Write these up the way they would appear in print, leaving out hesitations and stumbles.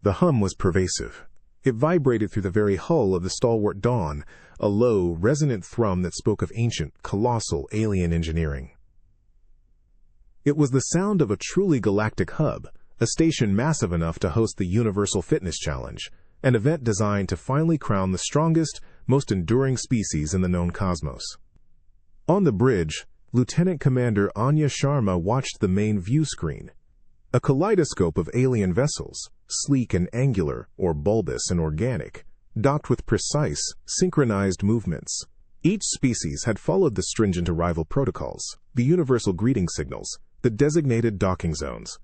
The hum was pervasive. It vibrated through the very hull of the stalwart Dawn, a low, resonant thrum that spoke of ancient, colossal alien engineering. It was the sound of a truly galactic hub, a station massive enough to host the Universal Fitness Challenge, an event designed to finally crown the strongest, most enduring species in the known cosmos. On the bridge, Lieutenant Commander Anya Sharma watched the main view screen, a kaleidoscope of alien vessels, sleek and angular, or bulbous and organic, docked with precise, synchronized movements. Each species had followed the stringent arrival protocols, the universal greeting signals, the designated docking zones.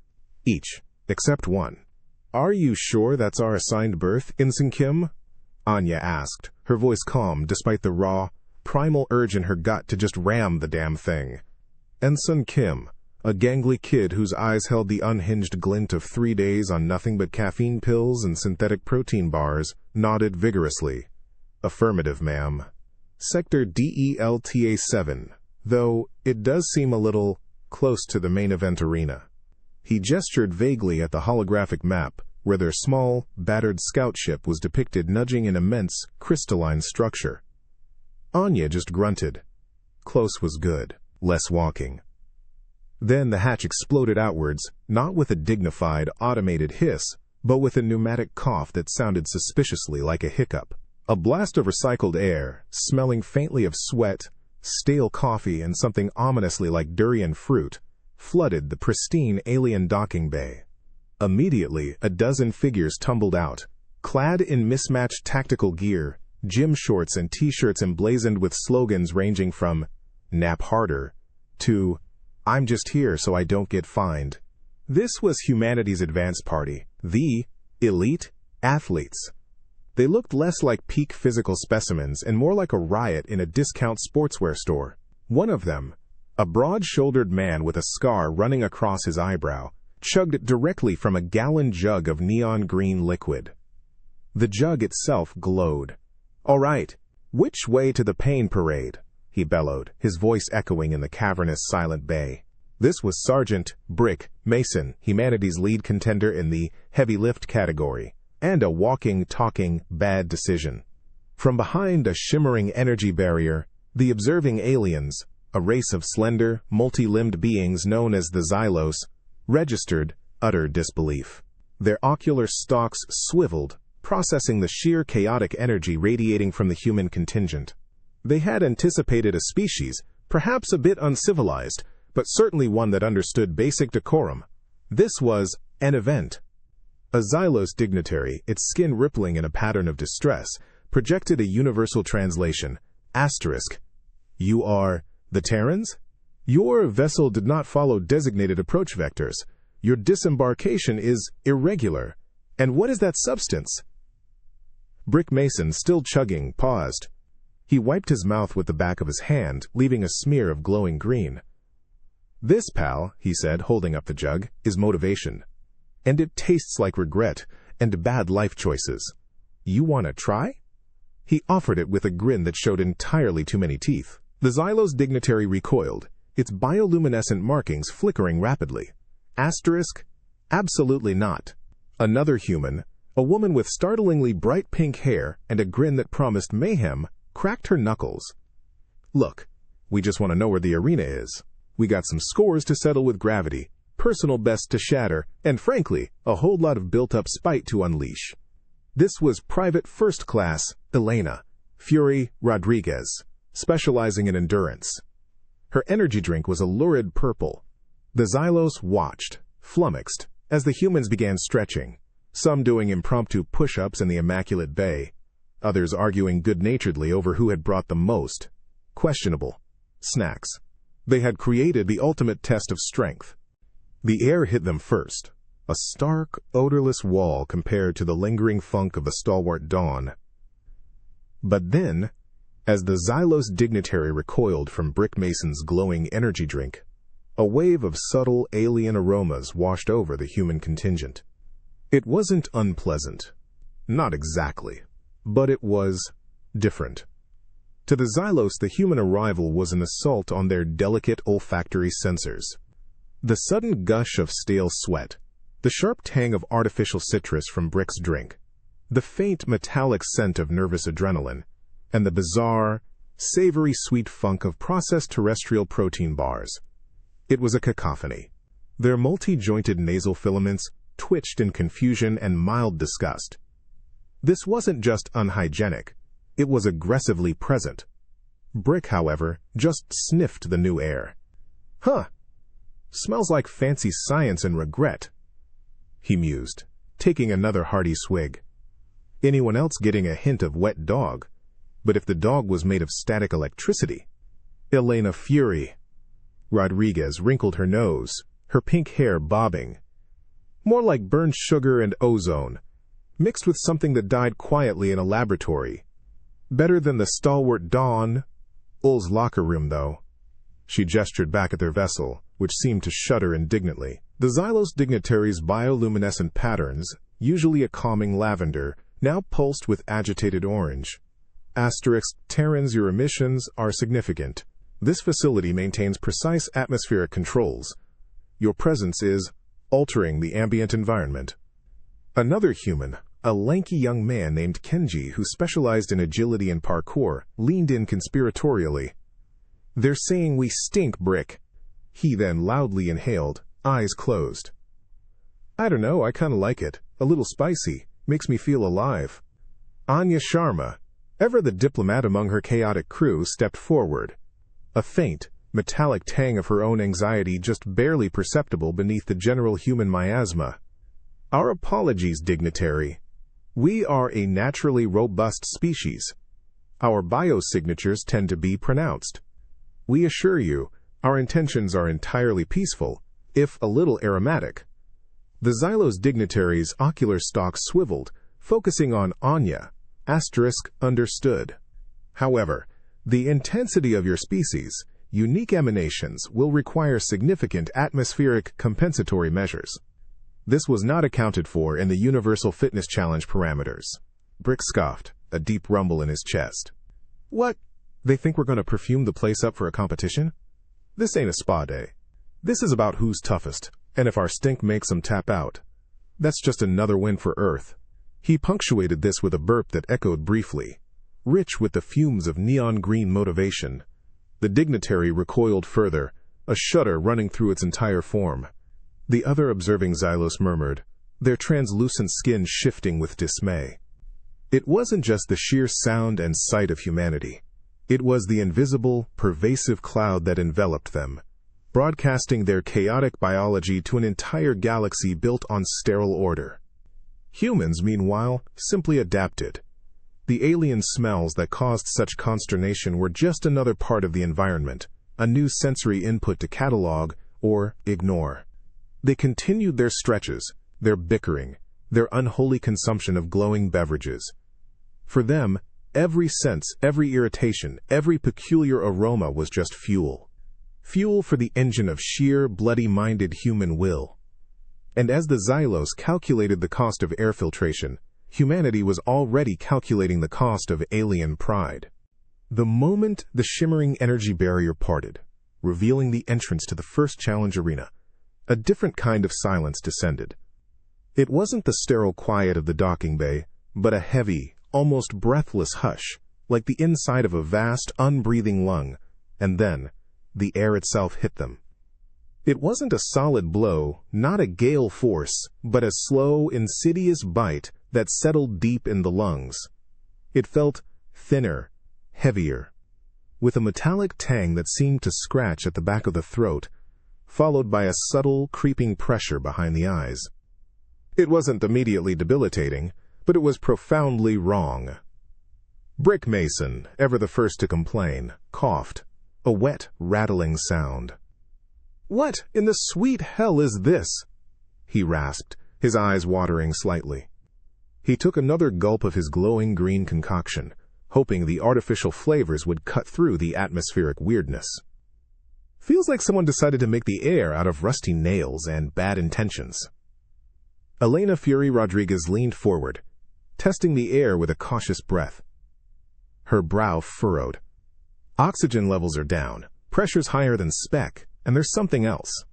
Each, except one. "Are you sure that's our assigned berth, Ensign Kim?" Anya asked, her voice calm despite the raw, primal urge in her gut to just ram the damn thing. Ensign Kim, a gangly kid whose eyes held the unhinged glint of 3 days on nothing but caffeine pills and synthetic protein bars, nodded vigorously. "Affirmative, ma'am. Sector DELTA-7, though it does seem a little close to the main event arena." He gestured vaguely at the holographic map, where their small, battered scout ship was depicted nudging an immense, crystalline structure. Anya just grunted. Close was good. Less walking. Then the hatch exploded outwards, not with a dignified, automated hiss, but with a pneumatic cough that sounded suspiciously like a hiccup. A blast of recycled air, smelling faintly of sweat, stale coffee, and something ominously like durian fruit, flooded the pristine alien docking bay. Immediately, a dozen figures tumbled out, clad in mismatched tactical gear, gym shorts and t-shirts emblazoned with slogans ranging from "Nap harder" to "I'm just here so I don't get fined." This was humanity's advance party, the elite athletes. They looked less like peak physical specimens and more like a riot in a discount sportswear store. One of them, a broad-shouldered man with a scar running across his eyebrow, chugged directly from a gallon jug of neon green liquid. The jug itself glowed. "All right, which way to the pain parade?" he bellowed, his voice echoing in the cavernous silent bay. This was Sergeant Brick Mason, humanity's lead contender in the heavy lift category, and a walking, talking, bad decision. From behind a shimmering energy barrier, the observing aliens, a race of slender, multi-limbed beings known as the Xylos, registered utter disbelief. Their ocular stalks swiveled, processing the sheer chaotic energy radiating from the human contingent. They had anticipated a species, perhaps a bit uncivilized, but certainly one that understood basic decorum. This was an event. A Xylos dignitary, its skin rippling in a pattern of distress, projected a universal translation, asterisk, "You are the Terrans? Your vessel did not follow designated approach vectors. Your disembarkation is irregular. And what is that substance?" Brick Mason, still chugging, paused. He wiped his mouth with the back of his hand, leaving a smear of glowing green. "This, pal," he said, holding up the jug, "is motivation. And it tastes like regret and bad life choices. You want to try?" He offered it with a grin that showed entirely too many teeth. The Xylos dignitary recoiled, its bioluminescent markings flickering rapidly. Asterisk, absolutely not. Another human, a woman with startlingly bright pink hair and a grin that promised mayhem, cracked her knuckles. "Look, we just want to know where the arena is. We got some scores to settle with gravity, personal bests to shatter, and frankly, a whole lot of built-up spite to unleash." This was Private First Class Elena Fury Rodriguez, specializing in endurance. Her energy drink was a lurid purple. The Xylos watched, flummoxed, as the humans began stretching, some doing impromptu push-ups in the immaculate bay, others arguing good-naturedly over who had brought the most questionable snacks. They had created the ultimate test of strength. The air hit them first, a stark, odorless wall compared to the lingering funk of the stalwart Dawn. But then, as the Xylos dignitary recoiled from Brick Mason's glowing energy drink, a wave of subtle alien aromas washed over the human contingent. It wasn't unpleasant. Not exactly. But it was different. To the Xylos, the human arrival was an assault on their delicate olfactory sensors. The sudden gush of stale sweat, The sharp tang of artificial citrus from Brick's drink, the faint metallic scent of nervous adrenaline, and the bizarre, savory sweet funk of processed terrestrial protein bars. It was a cacophony. Their multi-jointed nasal filaments twitched in confusion and mild disgust. This wasn't just unhygienic, it was aggressively present. Brick, however, just sniffed the new air. "Huh, smells like fancy science and regret," he mused, taking another hearty swig. Anyone else getting a hint of wet dog, but if the dog was made of static electricity. Elena Fury. Rodriguez wrinkled her nose, her pink hair bobbing. More like burned sugar and ozone, mixed with something that died quietly in a laboratory. Better than the stalwart Dawn. Ul's locker room, though. She gestured back at their vessel, which seemed to shudder indignantly. The Xylos dignitary's bioluminescent patterns, usually a calming lavender, now pulsed with agitated orange. Terrans, your emissions are significant. This facility maintains precise atmospheric controls. Your presence is altering the ambient environment. Another human, a lanky young man named Kenji who specialized in agility and parkour, leaned in conspiratorially. "They're saying we stink, Brick." He then loudly inhaled, eyes closed. "I don't know, I kinda like it. A little spicy. Makes me feel alive." Anya Sharma, ever the diplomat among her chaotic crew, stepped forward. A faint, metallic tang of her own anxiety just barely perceptible beneath the general human miasma. "Our apologies, dignitary. We are a naturally robust species. Our biosignatures tend to be pronounced. We assure you, our intentions are entirely peaceful, if a little aromatic." The Xylos dignitary's ocular stalk swiveled, focusing on Anya, understood. "However, the intensity of your species' unique emanations will require significant atmospheric compensatory measures. This was not accounted for in the Universal Fitness Challenge parameters." Brick scoffed, a deep rumble in his chest. "What? They think we're going to perfume the place up for a competition? This ain't a spa day. This is about who's toughest, and if our stink makes them tap out. That's just another win for Earth." He punctuated this with a burp that echoed briefly, rich with the fumes of neon green motivation. The dignitary recoiled further, a shudder running through its entire form. The other observing Xylos murmured, their translucent skin shifting with dismay. It wasn't just the sheer sound and sight of humanity. It was the invisible, pervasive cloud that enveloped them, broadcasting their chaotic biology to an entire galaxy built on sterile order. Humans, meanwhile, simply adapted. The alien smells that caused such consternation were just another part of the environment, a new sensory input to catalog or ignore. They continued their stretches, their bickering, their unholy consumption of glowing beverages. For them, every sense, every irritation, every peculiar aroma was just fuel. Fuel for the engine of sheer, bloody-minded human will. And as the Xylos calculated the cost of air filtration, humanity was already calculating the cost of alien pride. The moment the shimmering energy barrier parted, revealing the entrance to the first challenge arena, a different kind of silence descended. It wasn't the sterile quiet of the docking bay, but a heavy, almost breathless hush, like the inside of a vast, unbreathing lung, and then the air itself hit them. It wasn't a solid blow, not a gale force, but a slow, insidious bite that settled deep in the lungs. It felt thinner, heavier, with a metallic tang that seemed to scratch at the back of the throat, followed by a subtle, creeping pressure behind the eyes. It wasn't immediately debilitating, but it was profoundly wrong. Brick Mason, ever the first to complain, coughed, a wet, rattling sound. "What in the sweet hell is this?" he rasped, his eyes watering slightly. He took another gulp of his glowing green concoction, hoping the artificial flavors would cut through the atmospheric weirdness. "Feels like someone decided to make the air out of rusty nails and bad intentions." Elena Fury Rodriguez leaned forward, testing the air with a cautious breath. Her brow furrowed. "Oxygen levels are down, pressure's higher than spec, and there's something else.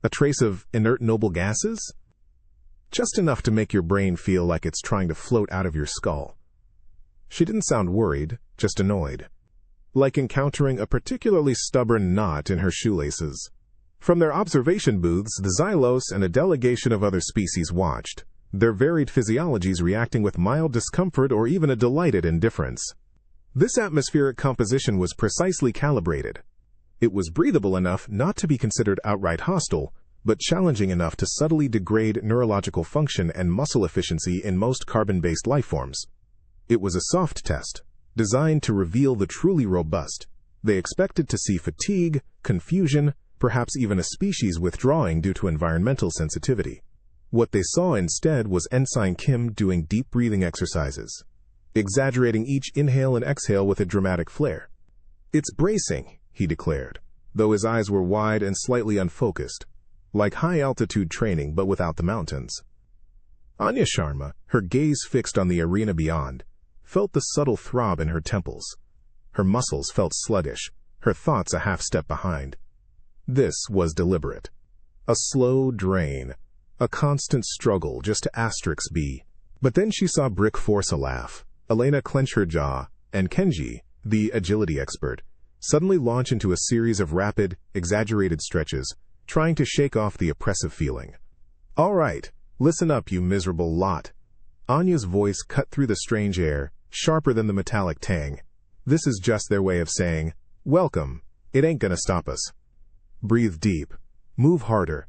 A trace of inert noble gases?" Just enough to make your brain feel like it's trying to float out of your skull. She didn't sound worried, just annoyed. Like encountering a particularly stubborn knot in her shoelaces. From their observation booths, the Xylos and a delegation of other species watched, their varied physiologies reacting with mild discomfort or even a delighted indifference. This atmospheric composition was precisely calibrated. It was breathable enough not to be considered outright hostile, but challenging enough to subtly degrade neurological function and muscle efficiency in most carbon-based lifeforms. It was a soft test, designed to reveal the truly robust. They expected to see fatigue, confusion, perhaps even a species withdrawing due to environmental sensitivity. What they saw instead was Ensign Kim doing deep breathing exercises, exaggerating each inhale and exhale with a dramatic flair. "It's bracing," he declared, though his eyes were wide and slightly unfocused, like high-altitude training but without the mountains. Anya Sharma, her gaze fixed on the arena beyond, felt the subtle throb in her temples. Her muscles felt sluggish, her thoughts a half-step behind. This was deliberate. A slow drain, a constant struggle just to asterisk B. But then she saw Brick force a laugh, Elena clench her jaw, and Kenji, the agility expert, suddenly launch into a series of rapid, exaggerated stretches, trying to shake off the oppressive feeling. "All right, listen up, you miserable lot." Anya's voice cut through the strange air, sharper than the metallic tang. This is just their way of saying, "Welcome, it ain't gonna stop us." Breathe deep. Move harder.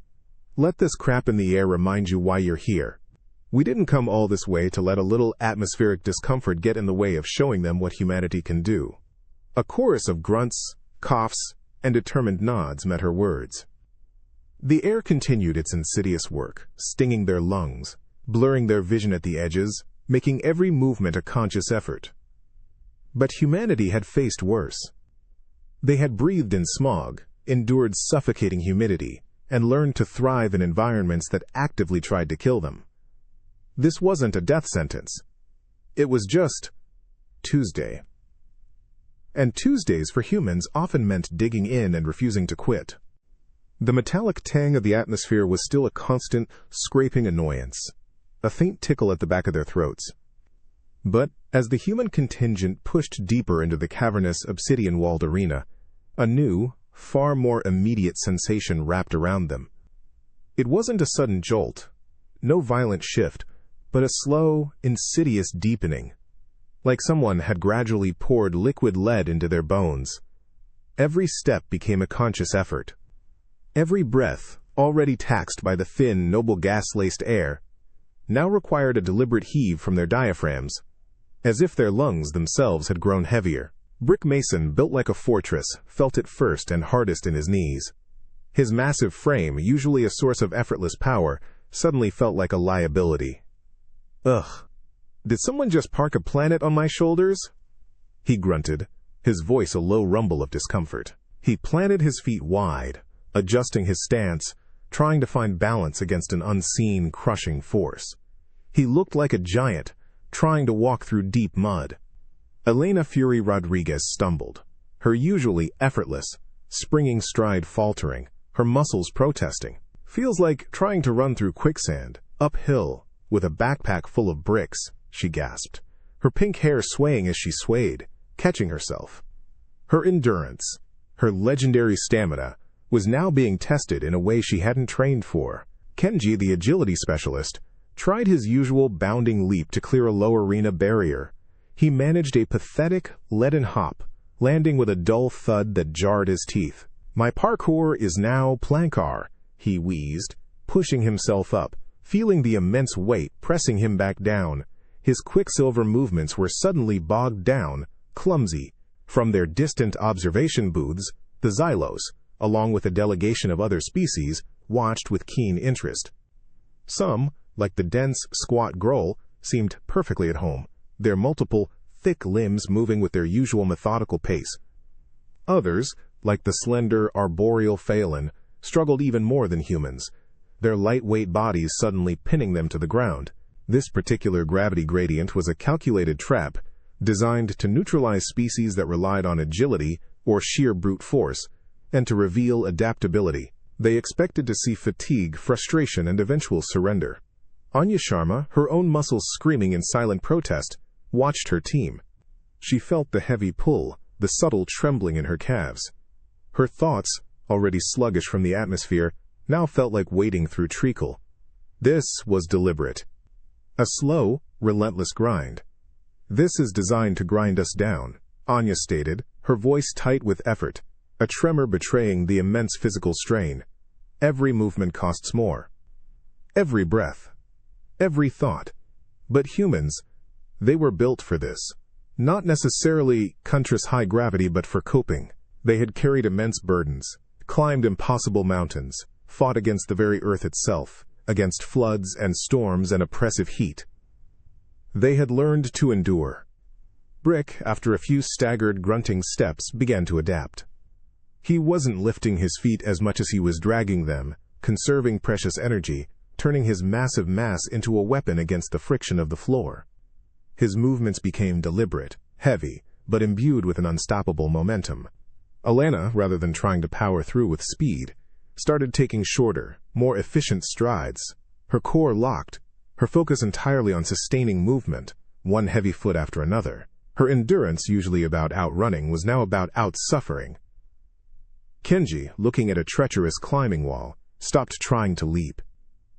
Let this crap in the air remind you why you're here. We didn't come all this way to let a little atmospheric discomfort get in the way of showing them what humanity can do. A chorus of grunts, coughs, and determined nods met her words. The air continued its insidious work, stinging their lungs, blurring their vision at the edges, making every movement a conscious effort. But humanity had faced worse. They had breathed in smog, endured suffocating humidity, and learned to thrive in environments that actively tried to kill them. This wasn't a death sentence. It was just Tuesday. And Tuesdays for humans often meant digging in and refusing to quit. The metallic tang of the atmosphere was still a constant, scraping annoyance, a faint tickle at the back of their throats. But as the human contingent pushed deeper into the cavernous, obsidian-walled arena, a new, far more immediate sensation wrapped around them. It wasn't a sudden jolt, no violent shift, but a slow, insidious deepening, like someone had gradually poured liquid lead into their bones. Every step became a conscious effort. Every breath, already taxed by the thin, noble gas-laced air, now required a deliberate heave from their diaphragms, as if their lungs themselves had grown heavier. Brick Mason, built like a fortress, felt it first and hardest in his knees. His massive frame, usually a source of effortless power, suddenly felt like a liability. "Ugh. Did someone just park a planet on my shoulders?" He grunted, his voice a low rumble of discomfort. He planted his feet wide, adjusting his stance, trying to find balance against an unseen, crushing force. He looked like a giant, trying to walk through deep mud. Elena Fury Rodriguez stumbled, her usually effortless, springing stride faltering, her muscles protesting. "Feels like trying to run through quicksand, uphill, with a backpack full of bricks," she gasped, her pink hair swaying as she swayed, catching herself. Her endurance, her legendary stamina, was now being tested in a way she hadn't trained for. Kenji, the agility specialist, tried his usual bounding leap to clear a low arena barrier. He managed a pathetic, leaden hop, landing with a dull thud that jarred his teeth. "My parkour is now plankar," he wheezed, pushing himself up, feeling the immense weight pressing him back down. His quicksilver movements were suddenly bogged down, clumsy. From their distant observation booths, the Xylos, along with a delegation of other species, watched with keen interest. Some, like the dense, squat Groll, seemed perfectly at home, their multiple, thick limbs moving with their usual methodical pace. Others, like the slender, arboreal Phelan, struggled even more than humans, their lightweight bodies suddenly pinning them to the ground. This particular gravity gradient was a calculated trap, designed to neutralize species that relied on agility or sheer brute force, and to reveal adaptability. They expected to see fatigue, frustration, and eventual surrender. Anya Sharma, her own muscles screaming in silent protest, watched her team. She felt the heavy pull, the subtle trembling in her calves. Her thoughts, already sluggish from the atmosphere, now felt like wading through treacle. This was deliberate. A slow, relentless grind. "This is designed to grind us down," Anya stated, her voice tight with effort, a tremor betraying the immense physical strain. Every movement costs more. Every breath. Every thought. But humans, they were built for this. Not necessarily conscious high gravity, but for coping. They had carried immense burdens, climbed impossible mountains, fought against the very earth itself, against floods and storms and oppressive heat. They had learned to endure. Brick, after a few staggered, grunting steps, began to adapt. He wasn't lifting his feet as much as he was dragging them, conserving precious energy, turning his massive mass into a weapon against the friction of the floor. His movements became deliberate, heavy, but imbued with an unstoppable momentum. Elena, rather than trying to power through with speed, started taking shorter, more efficient strides, her core locked, her focus entirely on sustaining movement, one heavy foot after another. Her endurance, usually about outrunning, was now about outsuffering. Kenji, looking at a treacherous climbing wall, stopped trying to leap.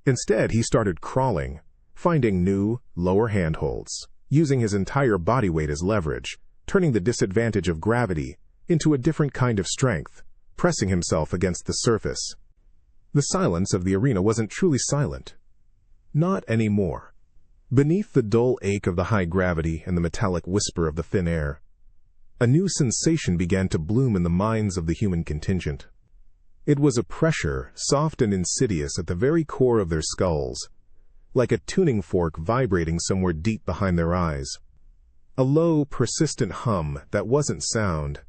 Instead, he started crawling, finding new, lower handholds, using his entire body weight as leverage, turning the disadvantage of gravity into a different kind of strength, pressing himself against the surface. The silence of the arena wasn't truly silent. Not anymore. Beneath the dull ache of the high gravity and the metallic whisper of the thin air, a new sensation began to bloom in the minds of the human contingent. It was a pressure, soft and insidious at the very core of their skulls, like a tuning fork vibrating somewhere deep behind their eyes. A low, persistent hum that wasn't sound,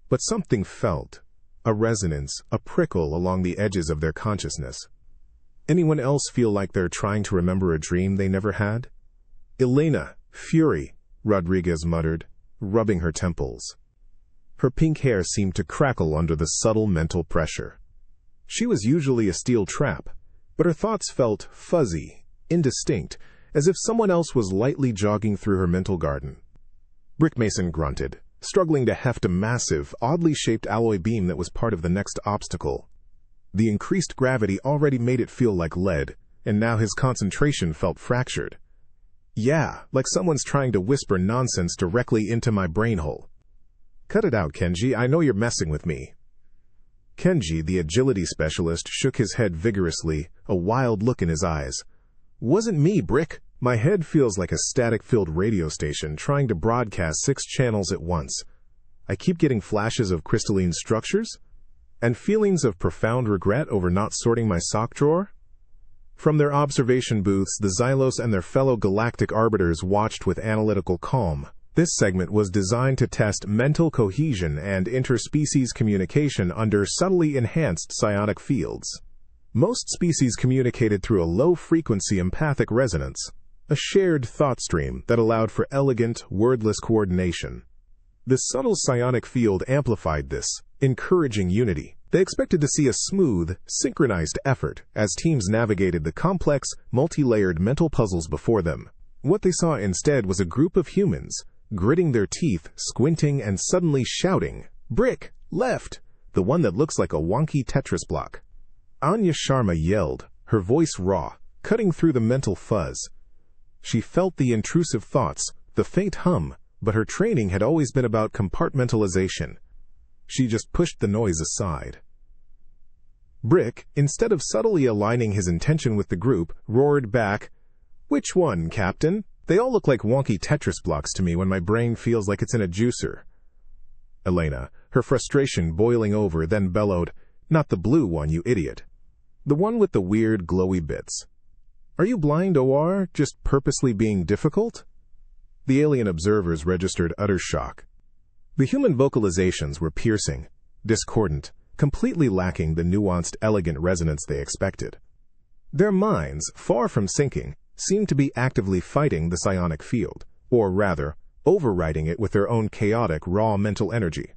but something felt, a resonance, a prickle along the edges of their consciousness. Anyone else feel like they're trying to remember a dream they never had? "Elena, fury," Rodriguez muttered, rubbing her temples. Her pink hair seemed to crackle under the subtle mental pressure. She was usually a steel trap, but her thoughts felt fuzzy, indistinct, as if someone else was lightly jogging through her mental garden. Brickmason grunted, struggling to heft a massive, oddly shaped alloy beam that was part of the next obstacle. The increased gravity already made it feel like lead, and now his concentration felt fractured. "Yeah, like someone's trying to whisper nonsense directly into my brain hole." "Cut it out, Kenji, I know you're messing with me." Kenji, the agility specialist, shook his head vigorously, a wild look in his eyes. "Wasn't me, Brick. My head feels like a static-filled radio station trying to broadcast 6 channels at once. I keep getting flashes of crystalline structures, and feelings of profound regret over not sorting my sock drawer." From their observation booths, the Xylos and their fellow galactic arbiters watched with analytical calm. This segment was designed to test mental cohesion and interspecies communication under subtly enhanced psionic fields. Most species communicated through a low-frequency empathic resonance, a shared thought stream that allowed for elegant, wordless coordination. The subtle psionic field amplified this, encouraging unity. They expected to see a smooth, synchronized effort as teams navigated the complex, multi-layered mental puzzles before them. What they saw instead was a group of humans, gritting their teeth, squinting, and suddenly shouting, "Brick, left!" the one that looks like a wonky Tetris block. Anya Sharma yelled, her voice raw, cutting through the mental fuzz. She felt the intrusive thoughts, the faint hum, but her training had always been about compartmentalization. She just pushed the noise aside. Brick, instead of subtly aligning his intention with the group, roared back, "Which one, Captain? They all look like wonky Tetris blocks to me when my brain feels like it's in a juicer." Elena, her frustration boiling over, then bellowed, "Not the blue one, you idiot. The one with the weird glowy bits. Are you blind, OR, just purposely being difficult?" The alien observers registered utter shock. The human vocalizations were piercing, discordant, completely lacking the nuanced, elegant resonance they expected. Their minds, far from syncing, seemed to be actively fighting the psionic field, or rather, overriding it with their own chaotic, raw mental energy.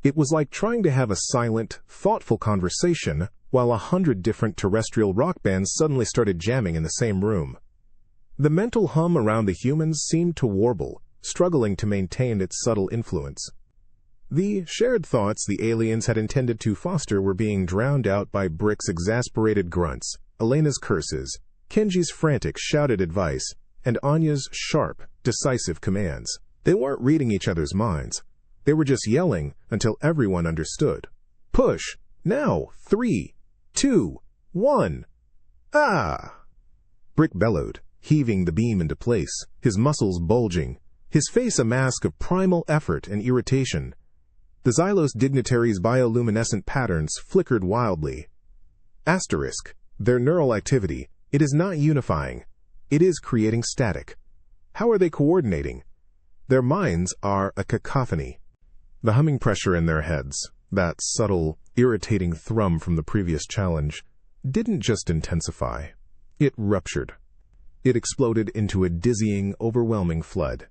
It was like trying to have a silent, thoughtful conversation while 100 different terrestrial rock bands suddenly started jamming in the same room. The mental hum around the humans seemed to warble, struggling to maintain its subtle influence. The shared thoughts the aliens had intended to foster were being drowned out by Brick's exasperated grunts, Elena's curses, Kenji's frantic shouted advice, and Anya's sharp, decisive commands. They weren't reading each other's minds. They were just yelling until everyone understood. Push! Now! 3, 2, 1! Ah! Brick bellowed, heaving the beam into place, his muscles bulging, his face a mask of primal effort and irritation. The Xylos dignitaries' bioluminescent patterns flickered wildly. Asterisk. Their neural activity, it is not unifying. It is creating static. How are they coordinating? Their minds are a cacophony. The humming pressure in their heads, that subtle, irritating thrum from the previous challenge, didn't just intensify. It ruptured. It exploded into a dizzying, overwhelming flood.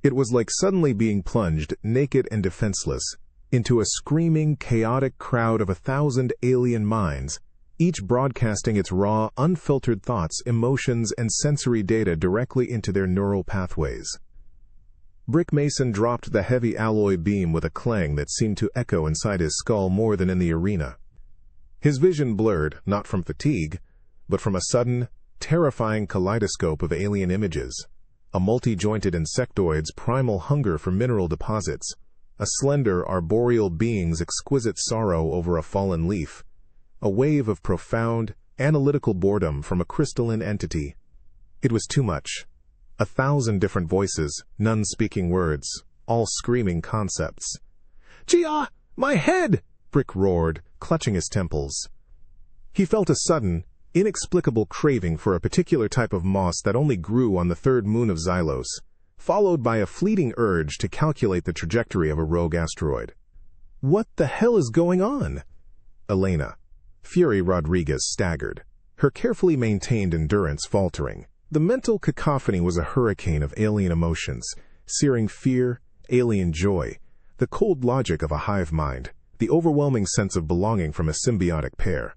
It was like suddenly being plunged, naked and defenseless, into a screaming, chaotic crowd of 1,000 alien minds, each broadcasting its raw, unfiltered thoughts, emotions, and sensory data directly into their neural pathways. Brick Mason dropped the heavy alloy beam with a clang that seemed to echo inside his skull more than in the arena. His vision blurred, not from fatigue, but from a sudden, terrifying kaleidoscope of alien images. A multi-jointed insectoid's primal hunger for mineral deposits, a slender arboreal being's exquisite sorrow over a fallen leaf, a wave of profound, analytical boredom from a crystalline entity. It was too much. 1,000 different voices, none speaking words, all screaming concepts. "Gia! My head!" Brick roared, clutching his temples. He felt a sudden, inexplicable craving for a particular type of moss that only grew on the third moon of Xylos, followed by a fleeting urge to calculate the trajectory of a rogue asteroid. What the hell is going on? Elena. Fury Rodriguez staggered, her carefully maintained endurance faltering. The mental cacophony was a hurricane of alien emotions, searing fear, alien joy, the cold logic of a hive mind, the overwhelming sense of belonging from a symbiotic pair.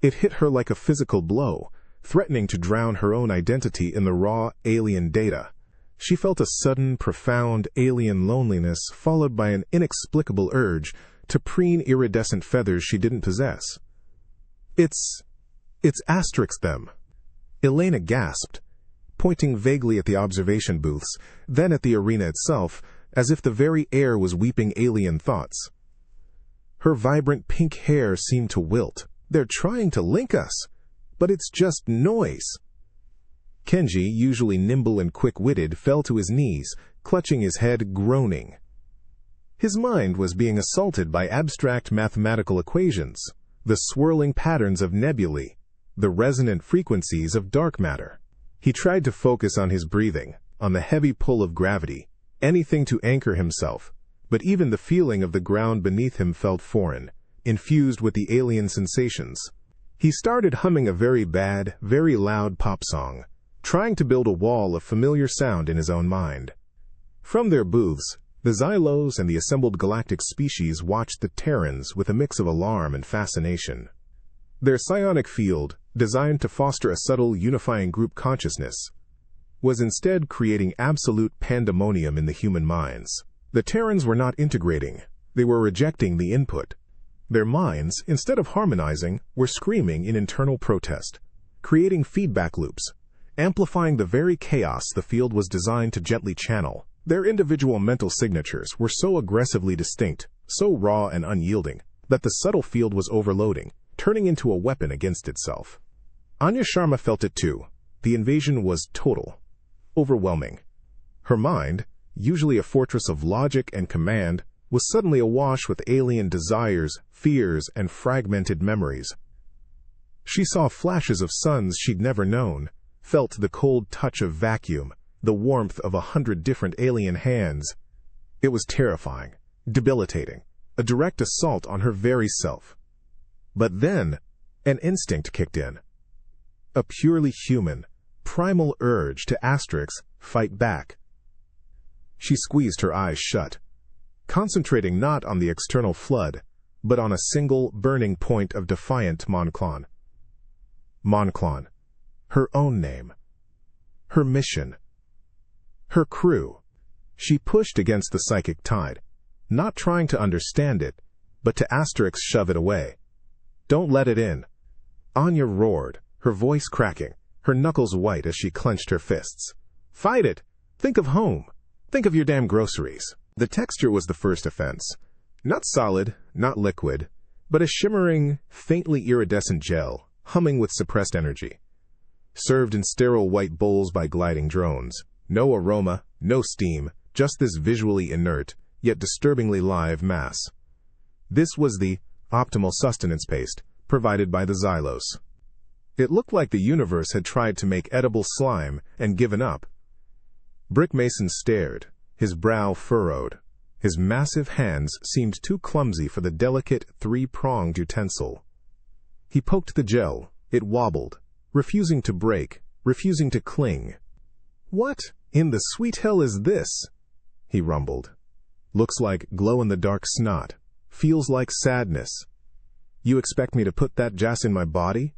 It hit her like a physical blow, threatening to drown her own identity in the raw, alien data. She felt a sudden, profound, alien loneliness followed by an inexplicable urge to preen iridescent feathers she didn't possess. It's asterisk them. Elena gasped, pointing vaguely at the observation booths, then at the arena itself, as if the very air was weeping alien thoughts. Her vibrant pink hair seemed to wilt. They're trying to link us, but it's just noise. Kenji, usually nimble and quick-witted, fell to his knees, clutching his head, groaning. His mind was being assaulted by abstract mathematical equations, the swirling patterns of nebulae, the resonant frequencies of dark matter. He tried to focus on his breathing, on the heavy pull of gravity, anything to anchor himself, but even the feeling of the ground beneath him felt foreign, infused with the alien sensations. He started humming a very bad, very loud pop song, trying to build a wall of familiar sound in his own mind. From their booths, the Xylos and the assembled galactic species watched the Terrans with a mix of alarm and fascination. Their psionic field, designed to foster a subtle unifying group consciousness, was instead creating absolute pandemonium in the human minds. The Terrans were not integrating, they were rejecting the input. Their minds, instead of harmonizing, were screaming in internal protest, creating feedback loops, amplifying the very chaos the field was designed to gently channel. Their individual mental signatures were so aggressively distinct, so raw and unyielding, that the subtle field was overloading, turning into a weapon against itself. Anya Sharma felt it too. The invasion was total, overwhelming. Her mind, usually a fortress of logic and command, was suddenly awash with alien desires, fears, and fragmented memories. She saw flashes of suns she'd never known, felt the cold touch of vacuum, the warmth of 100 different alien hands. It was terrifying, debilitating, a direct assault on her very self. But then, an instinct kicked in. A purely human, primal urge to fight back. She squeezed her eyes shut, concentrating not on the external flood, but on a single burning point of defiant Monclon. Monclon. Her own name. Her mission. Her crew. She pushed against the psychic tide, not trying to understand it, but to shove it away. Don't let it in. Anya roared, her voice cracking, her knuckles white as she clenched her fists. Fight it! Think of home. Think of your damn groceries. The texture was the first offense. Not solid, not liquid, but a shimmering, faintly iridescent gel, humming with suppressed energy. Served in sterile white bowls by gliding drones. No aroma, no steam, just this visually inert, yet disturbingly live mass. This was the optimal sustenance paste, provided by the xylos. It looked like the universe had tried to make edible slime and given up. Brick Mason stared, his brow furrowed. His massive hands seemed too clumsy for the delicate, three-pronged utensil. He poked the gel. It wobbled, refusing to break, refusing to cling. What in the sweet hell is this? He rumbled. Looks like glow-in-the-dark snot. Feels like sadness. You expect me to put that jas in my body?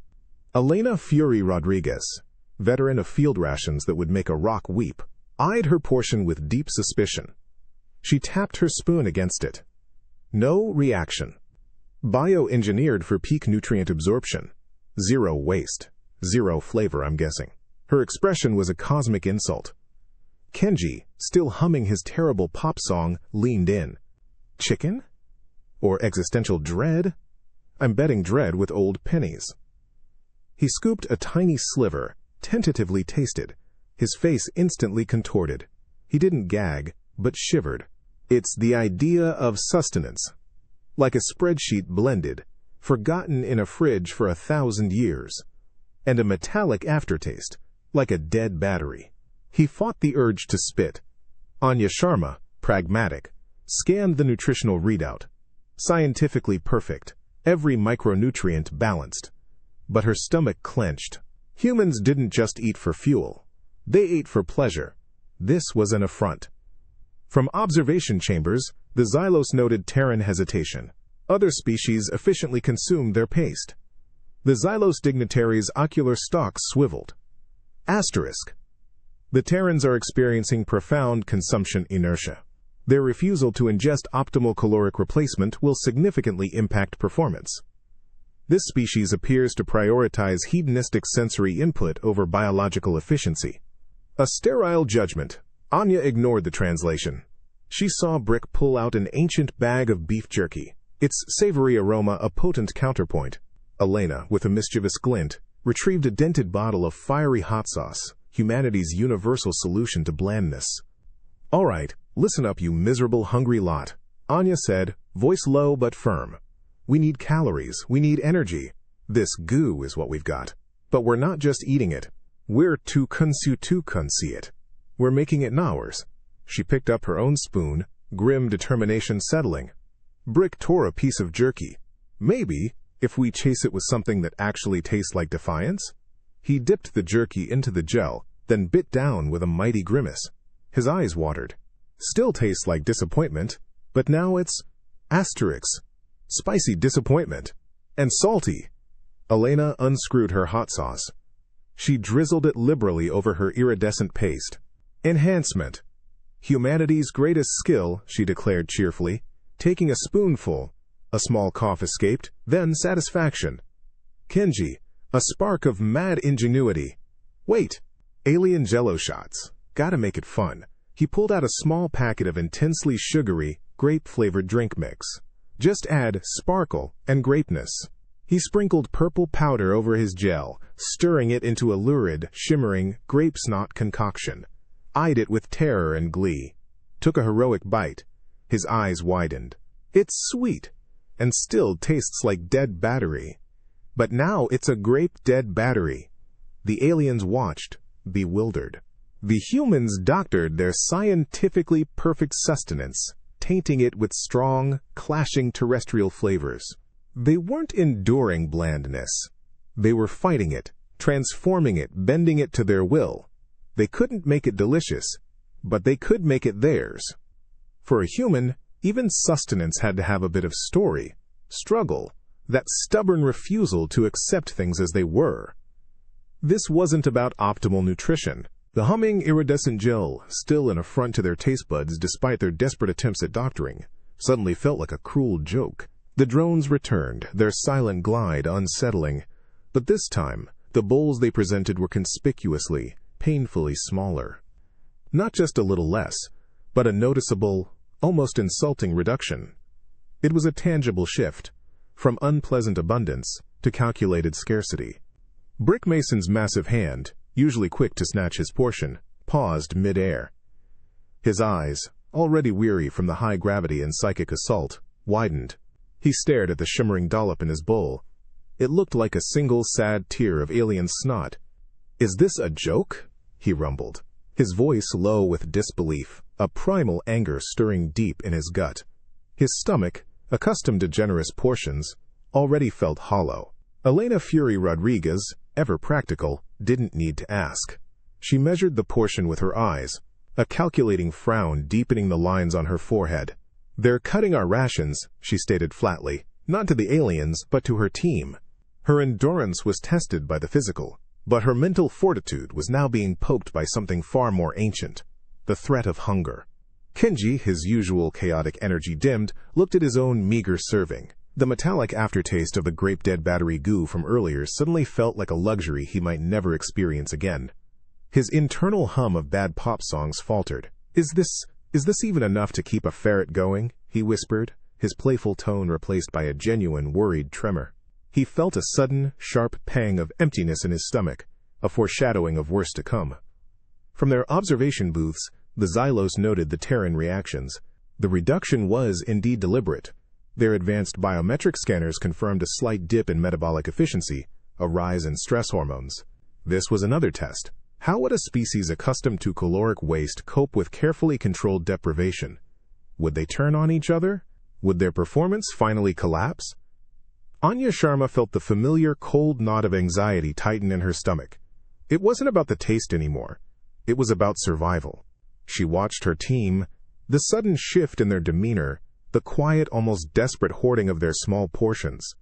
Elena Fury Rodriguez, veteran of field rations that would make a rock weep, eyed her portion with deep suspicion. She tapped her spoon against it. No reaction. Bioengineered for peak nutrient absorption. Zero waste. Zero flavor, I'm guessing. Her expression was a cosmic insult. Kenji, still humming his terrible pop song, leaned in. Chicken? Or existential dread? I'm betting dread with old pennies. He scooped a tiny sliver, tentatively tasted. His face instantly contorted. He didn't gag, but shivered. It's the idea of sustenance. Like a spreadsheet blended, forgotten in a fridge for 1,000 years. And a metallic aftertaste, like a dead battery. He fought the urge to spit. Anya Sharma, pragmatic, scanned the nutritional readout. Scientifically perfect, every micronutrient balanced. But her stomach clenched. Humans didn't just eat for fuel. They ate for pleasure. This was an affront. From observation chambers, the xylos noted Terran hesitation. Other species efficiently consumed their paste. The xylos dignitaries' ocular stalks swiveled. Asterisk. The Terrans are experiencing profound consumption inertia. Their refusal to ingest optimal caloric replacement will significantly impact performance. This species appears to prioritize hedonistic sensory input over biological efficiency. A sterile judgment. Anya ignored the translation. She saw Brick pull out an ancient bag of beef jerky, its savory aroma a potent counterpoint. Elena, with a mischievous glint, retrieved a dented bottle of fiery hot sauce, humanity's universal solution to blandness. All right, listen up, you miserable hungry lot, Anya said, voice low but firm. We need calories, we need energy. This goo is what we've got. But we're not just eating it. We're to consume it. We're making it ours. She picked up her own spoon, grim determination settling. Brick tore a piece of jerky. Maybe, if we chase it with something that actually tastes like defiance? He dipped the jerky into the gel, then bit down with a mighty grimace. His eyes watered. Still tastes like disappointment, but now it's asterisks. Spicy disappointment. And salty. Elena unscrewed her hot sauce. She drizzled it liberally over her iridescent paste. Enhancement. Humanity's greatest skill, she declared cheerfully, taking a spoonful. A small cough escaped, then satisfaction. Kenji, a spark of mad ingenuity. Wait, alien jello shots. Gotta make it fun. He pulled out a small packet of intensely sugary, grape-flavored drink mix. Just add sparkle and grapeness. He sprinkled purple powder over his gel, stirring it into a lurid, shimmering, grape snot concoction. Eyed it with terror and glee. Took a heroic bite. His eyes widened. It's sweet, and still tastes like dead battery. But now it's a grape-dead battery. The aliens watched, bewildered. The humans doctored their scientifically perfect sustenance, tainting it with strong, clashing terrestrial flavors. They weren't enduring blandness. They were fighting it, transforming it, bending it to their will. They couldn't make it delicious, but they could make it theirs. For a human, even sustenance had to have a bit of story, struggle, that stubborn refusal to accept things as they were. This wasn't about optimal nutrition. The humming iridescent gel, still an affront to their taste buds despite their desperate attempts at doctoring, suddenly felt like a cruel joke. The drones returned, their silent glide unsettling. But this time, the bowls they presented were conspicuously, painfully smaller. Not just a little less, but a noticeable, almost insulting reduction. It was a tangible shift, from unpleasant abundance to calculated scarcity. Brick Mason's massive hand, usually quick to snatch his portion, paused mid-air. His eyes, already weary from the high gravity and psychic assault, widened. He stared at the shimmering dollop in his bowl. It looked like a single sad tear of alien snot. "Is this a joke?" he rumbled, his voice low with disbelief, a primal anger stirring deep in his gut. His stomach, accustomed to generous portions, already felt hollow. Elena Fury Rodriguez, ever practical, didn't need to ask. She measured the portion with her eyes, a calculating frown deepening the lines on her forehead. "They're cutting our rations," she stated flatly, not to the aliens, but to her team. Her endurance was tested by the physical, but her mental fortitude was now being poked by something far more ancient, the threat of hunger. Kenji, his usual chaotic energy dimmed, looked at his own meager serving. The metallic aftertaste of the grape-dead battery goo from earlier suddenly felt like a luxury he might never experience again. His internal hum of bad pop songs faltered. Is this even enough to keep a ferret going?" he whispered, his playful tone replaced by a genuine, worried tremor. He felt a sudden, sharp pang of emptiness in his stomach, a foreshadowing of worse to come. From their observation booths, the Xylos noted the Terran reactions. The reduction was indeed deliberate. Their advanced biometric scanners confirmed a slight dip in metabolic efficiency, a rise in stress hormones. This was another test. How would a species accustomed to caloric waste cope with carefully controlled deprivation? Would they turn on each other? Would their performance finally collapse? Anya Sharma felt the familiar cold knot of anxiety tighten in her stomach. It wasn't about the taste anymore. It was about survival. She watched her team, the sudden shift in their demeanor, the quiet, almost desperate hoarding of their small portions.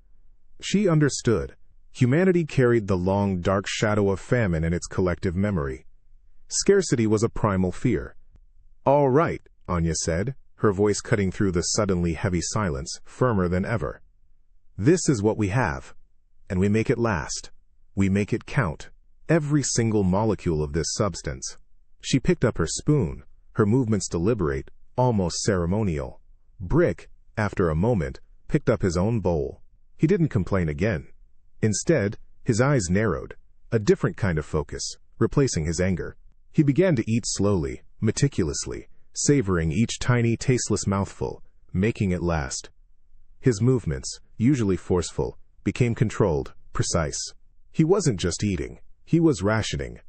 She understood. Humanity carried the long, dark shadow of famine in its collective memory. Scarcity was a primal fear. "All right," Anya said, her voice cutting through the suddenly heavy silence, firmer than ever. "This is what we have, and we make it last. We make it count. Every single molecule of this substance." She picked up her spoon, her movements deliberate, almost ceremonial. Brick, after a moment, picked up his own bowl. He didn't complain again. Instead, his eyes narrowed, a different kind of focus, replacing his anger. He began to eat slowly, meticulously, savoring each tiny, tasteless mouthful, making it last. His movements, usually forceful, became controlled, precise. He wasn't just eating, he was rationing.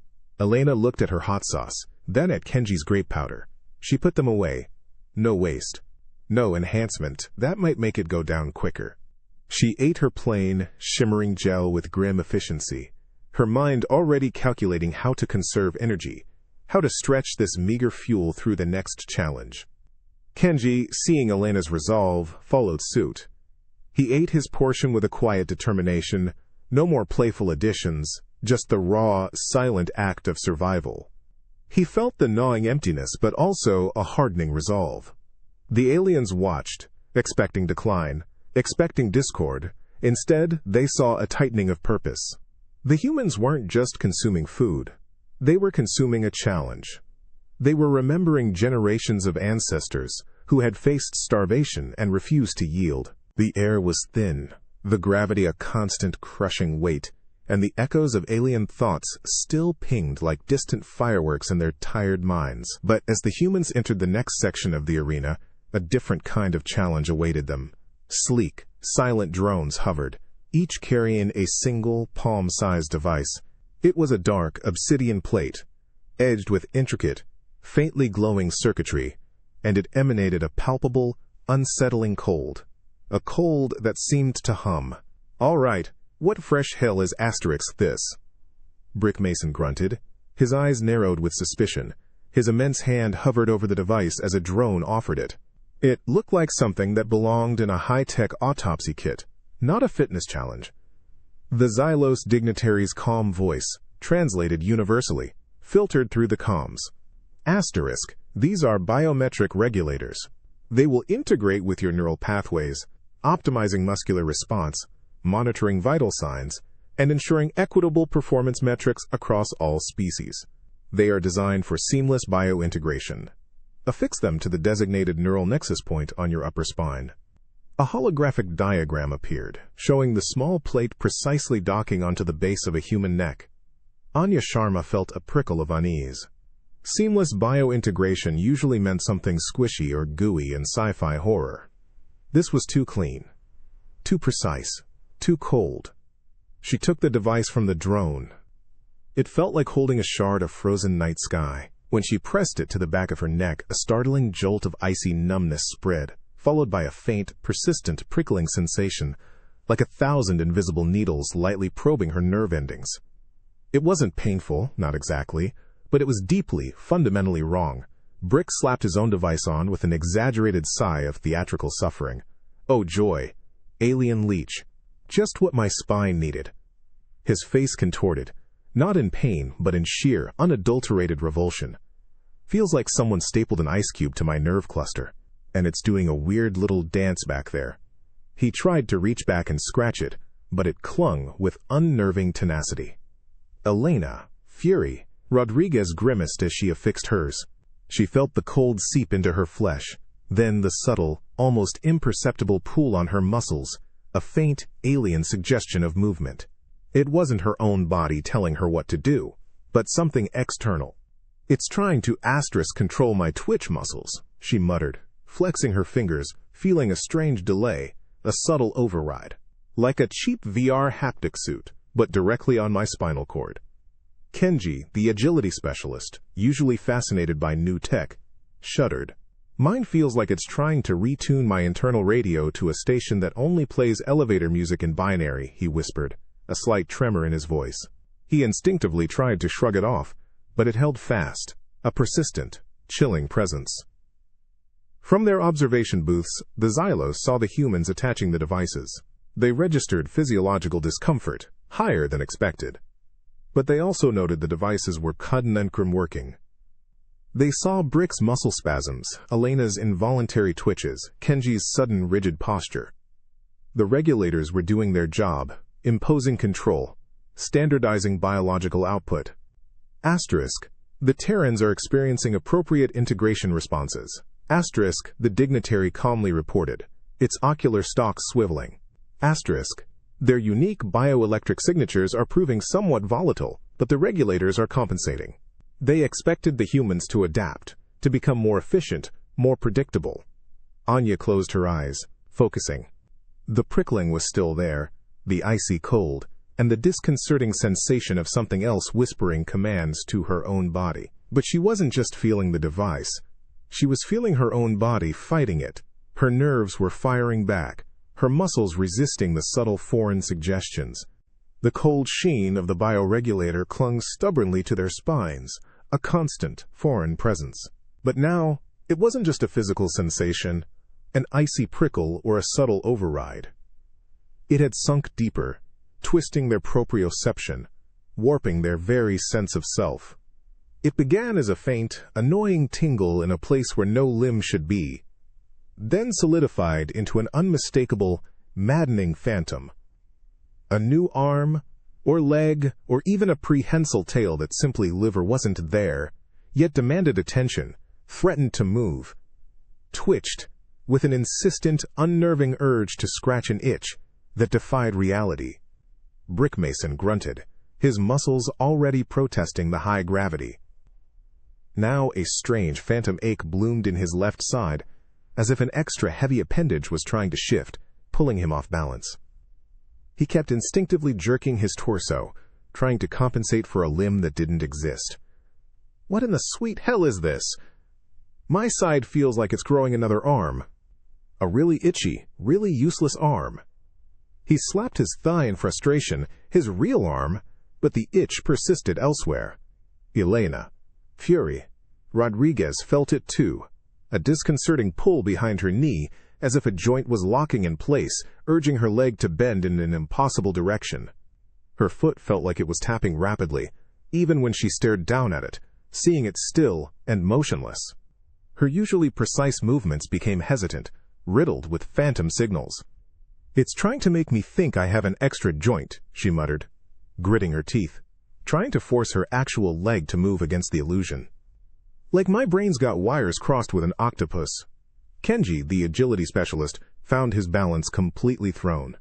Elena looked at her hot sauce, then at Kenji's grape powder. She put them away. No waste. No enhancement. That might make it go down quicker. She ate her plain, shimmering gel with grim efficiency, her mind already calculating how to conserve energy, how to stretch this meager fuel through the next challenge. Kenji, seeing Elena's resolve, followed suit. He ate his portion with a quiet determination, no more playful additions, just the raw, silent act of survival. He felt the gnawing emptiness, but also a hardening resolve. The aliens watched, expecting decline, expecting discord. Instead, they saw a tightening of purpose. The humans weren't just consuming food. They were consuming a challenge. They were remembering generations of ancestors who had faced starvation and refused to yield. The air was thin, the gravity a constant crushing weight, and the echoes of alien thoughts still pinged like distant fireworks in their tired minds. But as the humans entered the next section of the arena, a different kind of challenge awaited them. Sleek, silent drones hovered, each carrying a single palm-sized device. It was a dark, obsidian plate, edged with intricate, faintly glowing circuitry, and it emanated a palpable, unsettling cold. A cold that seemed to hum. "All right, what fresh hell is asterisk this?" Brick Mason grunted. His eyes narrowed with suspicion. His immense hand hovered over the device as a drone offered it. It looked like something that belonged in a high-tech autopsy kit, not a fitness challenge. The Xylos dignitary's calm voice, translated universally, filtered through the comms. Asterisk, these are biometric regulators. They will integrate with your neural pathways, optimizing muscular response, monitoring vital signs, and ensuring equitable performance metrics across all species. They are designed for seamless biointegration. Affix them to the designated neural nexus point on your upper spine. A holographic diagram appeared, showing the small plate precisely docking onto the base of a human neck. Anya Sharma felt a prickle of unease. Seamless biointegration usually meant something squishy or gooey in sci-fi horror. This was too clean, too precise, too cold. She took the device from the drone. It felt like holding a shard of frozen night sky. When she pressed it to the back of her neck, a startling jolt of icy numbness spread, followed by a faint, persistent, prickling sensation, like 1,000 invisible needles lightly probing her nerve endings. It wasn't painful, not exactly, but it was deeply, fundamentally wrong. Brick slapped his own device on with an exaggerated sigh of theatrical suffering. Oh joy! Alien leech. Just what my spine needed. His face contorted, not in pain, but in sheer, unadulterated revulsion. Feels like someone stapled an ice cube to my nerve cluster, and it's doing a weird little dance back there. He tried to reach back and scratch it, but it clung with unnerving tenacity. Elena, fury, Rodriguez grimaced as she affixed hers. She felt the cold seep into her flesh, then the subtle, almost imperceptible pull on her muscles, a faint, alien suggestion of movement. It wasn't her own body telling her what to do, but something external. It's trying to control my twitch muscles, she muttered, flexing her fingers, feeling a strange delay, a subtle override. Like a cheap VR haptic suit, but directly on my spinal cord. Kenji, the agility specialist, usually fascinated by new tech, shuddered. Mine feels like it's trying to retune my internal radio to a station that only plays elevator music in binary, he whispered, a slight tremor in his voice. He instinctively tried to shrug it off, but it held fast, a persistent, chilling presence. From their observation booths, the Xylos saw the humans attaching the devices. They registered physiological discomfort, higher than expected. But they also noted the devices were cutting working. They saw Brick's muscle spasms, Elena's involuntary twitches, Kenji's sudden rigid posture. The regulators were doing their job, imposing control, standardizing biological output. Asterisk, the Terrans are experiencing appropriate integration responses. Asterisk, the dignitary calmly reported, its ocular stalk swiveling. Asterisk, their unique bioelectric signatures are proving somewhat volatile, but the regulators are compensating. They expected the humans to adapt, to become more efficient, more predictable. Anya closed her eyes, focusing. The prickling was still there, the icy cold, and the disconcerting sensation of something else whispering commands to her own body. But she wasn't just feeling the device. She was feeling her own body fighting it. Her nerves were firing back, her muscles resisting the subtle foreign suggestions. The cold sheen of the bioregulator clung stubbornly to their spines, a constant, foreign presence. But now, it wasn't just a physical sensation, an icy prickle or a subtle override. It had sunk deeper, twisting their proprioception, warping their very sense of self. It began as a faint, annoying tingle in a place where no limb should be, then solidified into an unmistakable, maddening phantom. A new arm, or leg, or even a prehensile tail that simply lived or wasn't there, yet demanded attention, threatened to move, twitched, with an insistent, unnerving urge to scratch an itch that defied reality. Brickmason grunted, his muscles already protesting the high gravity. Now a strange phantom ache bloomed in his left side, as if an extra heavy appendage was trying to shift, pulling him off balance. He kept instinctively jerking his torso, trying to compensate for a limb that didn't exist. What in the sweet hell is this? My side feels like it's growing another arm. A really itchy, really useless arm. He slapped his thigh in frustration, his real arm, but the itch persisted elsewhere. Elena, fury, Rodriguez felt it too. a disconcerting pull behind her knee, as if a joint was locking in place, urging her leg to bend in an impossible direction. Her foot felt like it was tapping rapidly, even when she stared down at it, seeing it still and motionless. Her usually precise movements became hesitant, riddled with phantom signals. "It's trying to make me think I have an extra joint," she muttered, gritting her teeth, trying to force her actual leg to move against the illusion. "Like my brain's got wires crossed with an octopus." Kenji, the agility specialist, found his balance completely thrown.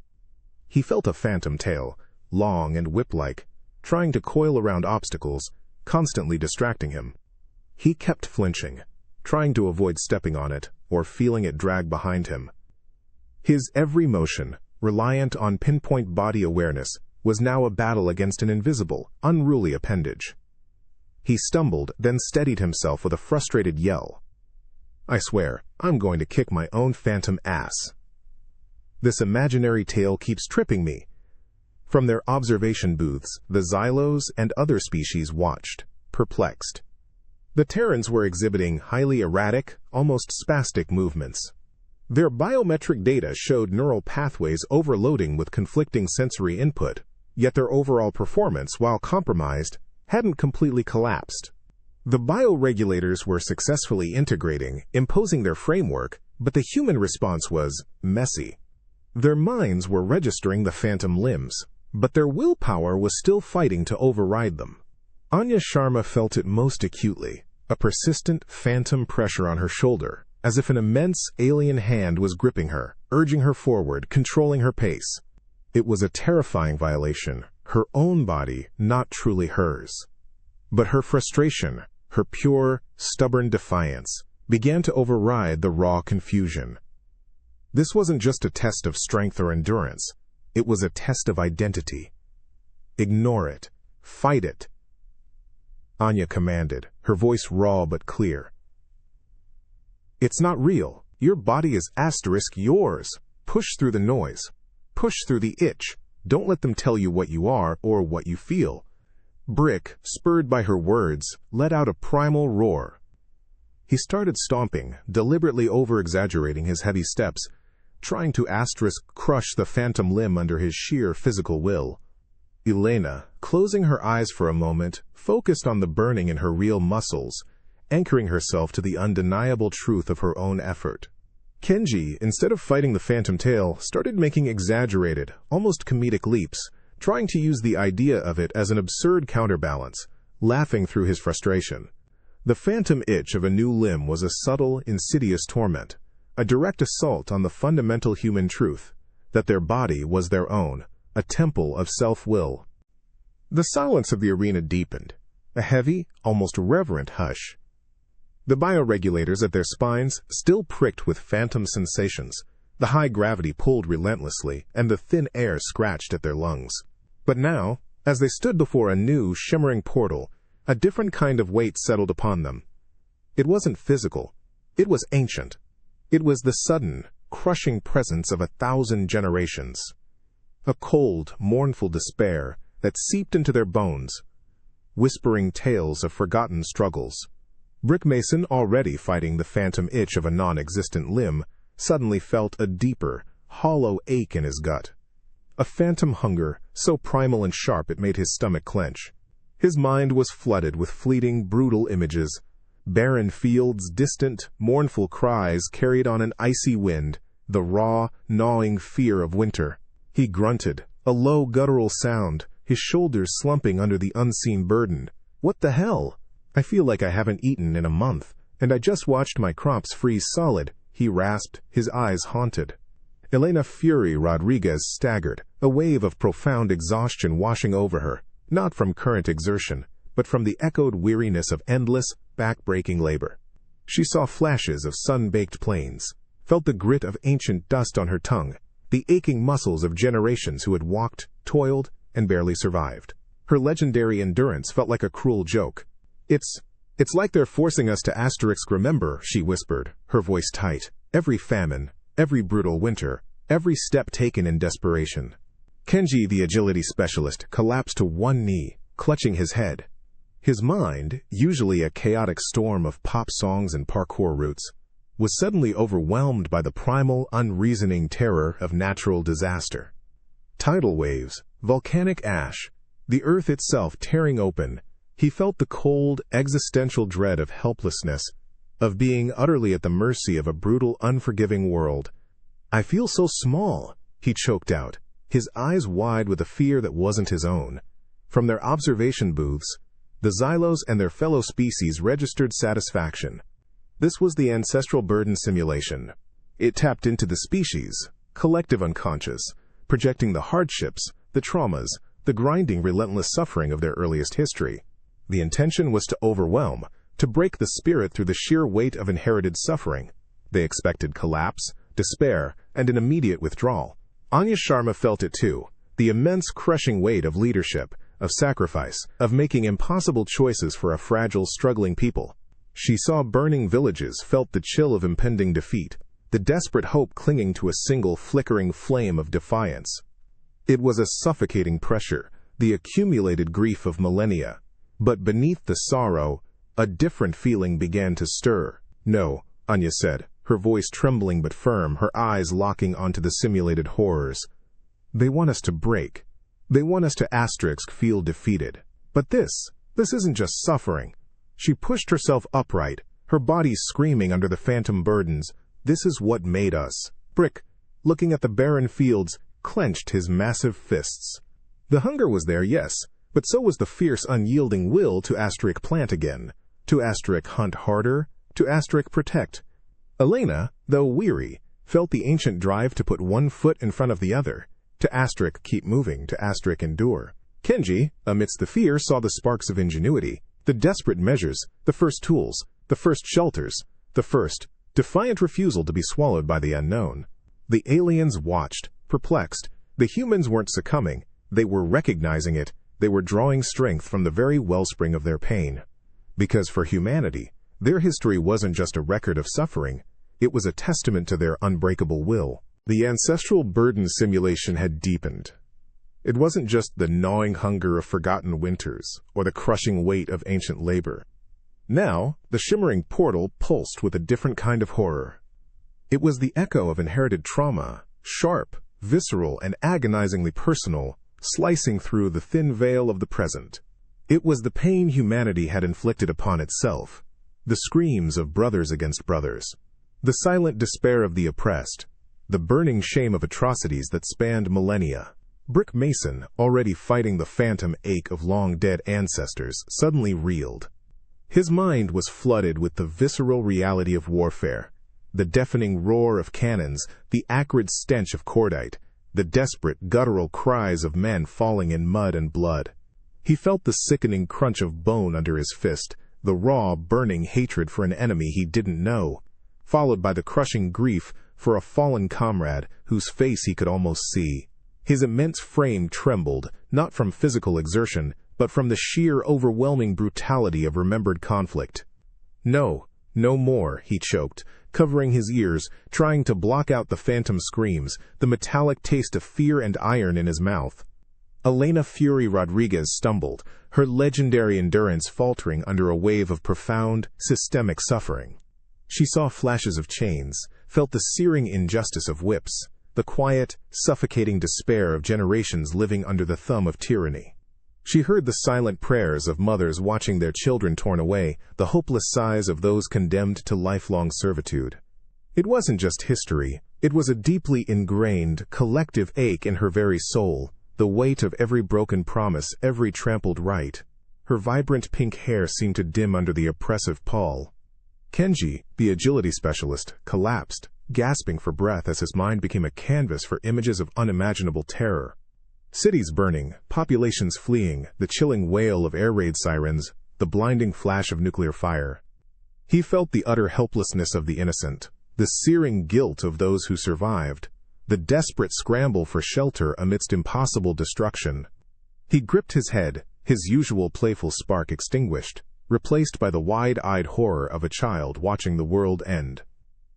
He felt a phantom tail, long and whip-like, trying to coil around obstacles, constantly distracting him. He kept flinching, trying to avoid stepping on it or feeling it drag behind him. His every motion, reliant on pinpoint body awareness, was now a battle against an invisible, unruly appendage. He stumbled, then steadied himself with a frustrated yell. "I swear, I'm going to kick my own phantom ass. This imaginary tail keeps tripping me." From their observation booths, the Xylos and other species watched, perplexed. The Terrans were exhibiting highly erratic, almost spastic movements. Their biometric data showed neural pathways overloading with conflicting sensory input, yet their overall performance, while compromised, hadn't completely collapsed. The bioregulators were successfully integrating, imposing their framework, but the human response was messy. Their minds were registering the phantom limbs, but their willpower was still fighting to override them. Anya Sharma felt it most acutely, a persistent phantom pressure on her shoulder, as if an immense alien hand was gripping her, urging her forward, controlling her pace. It was a terrifying violation, her own body, not truly hers. But her frustration, her pure, stubborn defiance, began to override the raw confusion. This wasn't just a test of strength or endurance. It was a test of identity. "Ignore it. Fight it," Anya commanded, her voice raw but clear. "It's not real. Your body is yours. Push through the noise. Push through the itch. Don't let them tell you what you are or what you feel." Brick, spurred by her words, let out a primal roar. He started stomping, deliberately over-exaggerating his heavy steps, trying to crush the phantom limb under his sheer physical will. Elena, closing her eyes for a moment, focused on the burning in her real muscles, anchoring herself to the undeniable truth of her own effort. Kenji, instead of fighting the phantom tail, started making exaggerated, almost comedic leaps, trying to use the idea of it as an absurd counterbalance, laughing through his frustration. The phantom itch of a new limb was a subtle, insidious torment, a direct assault on the fundamental human truth, that their body was their own, a temple of self-will. The silence of the arena deepened, a heavy, almost reverent hush. The bioregulators at their spines still pricked with phantom sensations. The high gravity pulled relentlessly, and the thin air scratched at their lungs. But now, as they stood before a new, shimmering portal, a different kind of weight settled upon them. It wasn't physical. It was ancient. It was the sudden, crushing presence of 1,000 generations. A cold, mournful despair that seeped into their bones, whispering tales of forgotten struggles. Brick Mason, already fighting the phantom itch of a non-existent limb, suddenly felt a deeper, hollow ache in his gut. A phantom hunger, so primal and sharp it made his stomach clench. His mind was flooded with fleeting, brutal images. Barren fields, distant, mournful cries carried on an icy wind, the raw, gnawing fear of winter. He grunted, a low guttural sound, his shoulders slumping under the unseen burden. "What the hell? I feel like I haven't eaten in a month, and I just watched my crops freeze solid," he rasped, his eyes haunted. Elena Fury Rodriguez staggered, a wave of profound exhaustion washing over her, not from current exertion, but from the echoed weariness of endless, back-breaking labor. She saw flashes of sun-baked plains, felt the grit of ancient dust on her tongue, the aching muscles of generations who had walked, toiled, and barely survived. Her legendary endurance felt like a cruel joke. It's like they're forcing us to remember," she whispered, her voice tight. "Every famine, every brutal winter, every step taken in desperation." Kenji, the agility specialist, collapsed to one knee, clutching his head. His mind, usually a chaotic storm of pop songs and parkour routes, was suddenly overwhelmed by the primal, unreasoning terror of natural disaster. Tidal waves, volcanic ash, the earth itself tearing open, he felt the cold, existential dread of helplessness, of being utterly at the mercy of a brutal, unforgiving world. "I feel so small," he choked out, his eyes wide with a fear that wasn't his own. From their observation booths, the Xylos and their fellow species registered satisfaction. This was the ancestral burden simulation. It tapped into the species' collective unconscious, projecting the hardships, the traumas, the grinding, relentless suffering of their earliest history. The intention was to overwhelm, to break the spirit through the sheer weight of inherited suffering. They expected collapse, despair, and an immediate withdrawal. Anya Sharma felt it too, the immense crushing weight of leadership, of sacrifice, of making impossible choices for a fragile, struggling people. She saw burning villages, felt the chill of impending defeat, the desperate hope clinging to a single flickering flame of defiance. It was a suffocating pressure, the accumulated grief of millennia. But beneath the sorrow, a different feeling began to stir. "No," Anya said, her voice trembling but firm, her eyes locking onto the simulated horrors. "They want us to break. They want us to feel defeated. But this isn't just suffering." She pushed herself upright, her body screaming under the phantom burdens. "This is what made us." Brick, looking at the barren fields, clenched his massive fists. The hunger was there, yes, but so was the fierce, unyielding will to plant again, to hunt harder, to protect. Elena, though weary, felt the ancient drive to put one foot in front of the other, to keep moving, to endure. Kenji, amidst the fear, saw the sparks of ingenuity, the desperate measures, the first tools, the first shelters, the first defiant refusal to be swallowed by the unknown. The aliens watched, perplexed. The humans weren't succumbing, they were recognizing it, they were drawing strength from the very wellspring of their pain. Because for humanity, their history wasn't just a record of suffering, it was a testament to their unbreakable will. The ancestral burden simulation had deepened. It wasn't just the gnawing hunger of forgotten winters, or the crushing weight of ancient labor. Now, the shimmering portal pulsed with a different kind of horror. It was the echo of inherited trauma, sharp, visceral, and agonizingly personal, slicing through the thin veil of the present. It was the pain humanity had inflicted upon itself, the screams of brothers against brothers, the silent despair of the oppressed, the burning shame of atrocities that spanned millennia. Brick Mason, already fighting the phantom ache of long-dead ancestors, suddenly reeled. His mind was flooded with the visceral reality of warfare, the deafening roar of cannons, the acrid stench of cordite, the desperate, guttural cries of men falling in mud and blood. He felt the sickening crunch of bone under his fist, the raw, burning hatred for an enemy he didn't know, followed by the crushing grief for a fallen comrade whose face he could almost see. His immense frame trembled, not from physical exertion, but from the sheer, overwhelming brutality of remembered conflict. "No, no more," he choked, covering his ears, trying to block out the phantom screams, the metallic taste of fear and iron in his mouth. Elena Fury Rodriguez stumbled, her legendary endurance faltering under a wave of profound, systemic suffering. She saw flashes of chains, felt the searing injustice of whips, the quiet, suffocating despair of generations living under the thumb of tyranny. She heard the silent prayers of mothers watching their children torn away, the hopeless sighs of those condemned to lifelong servitude. It wasn't just history, it was a deeply ingrained, collective ache in her very soul, the weight of every broken promise, every trampled right. Her vibrant pink hair seemed to dim under the oppressive pall. Kenji, the agility specialist, collapsed, gasping for breath as his mind became a canvas for images of unimaginable terror. Cities burning, populations fleeing, the chilling wail of air raid sirens, the blinding flash of nuclear fire. He felt the utter helplessness of the innocent, the searing guilt of those who survived, the desperate scramble for shelter amidst impossible destruction. He gripped his head, his usual playful spark extinguished, replaced by the wide-eyed horror of a child watching the world end.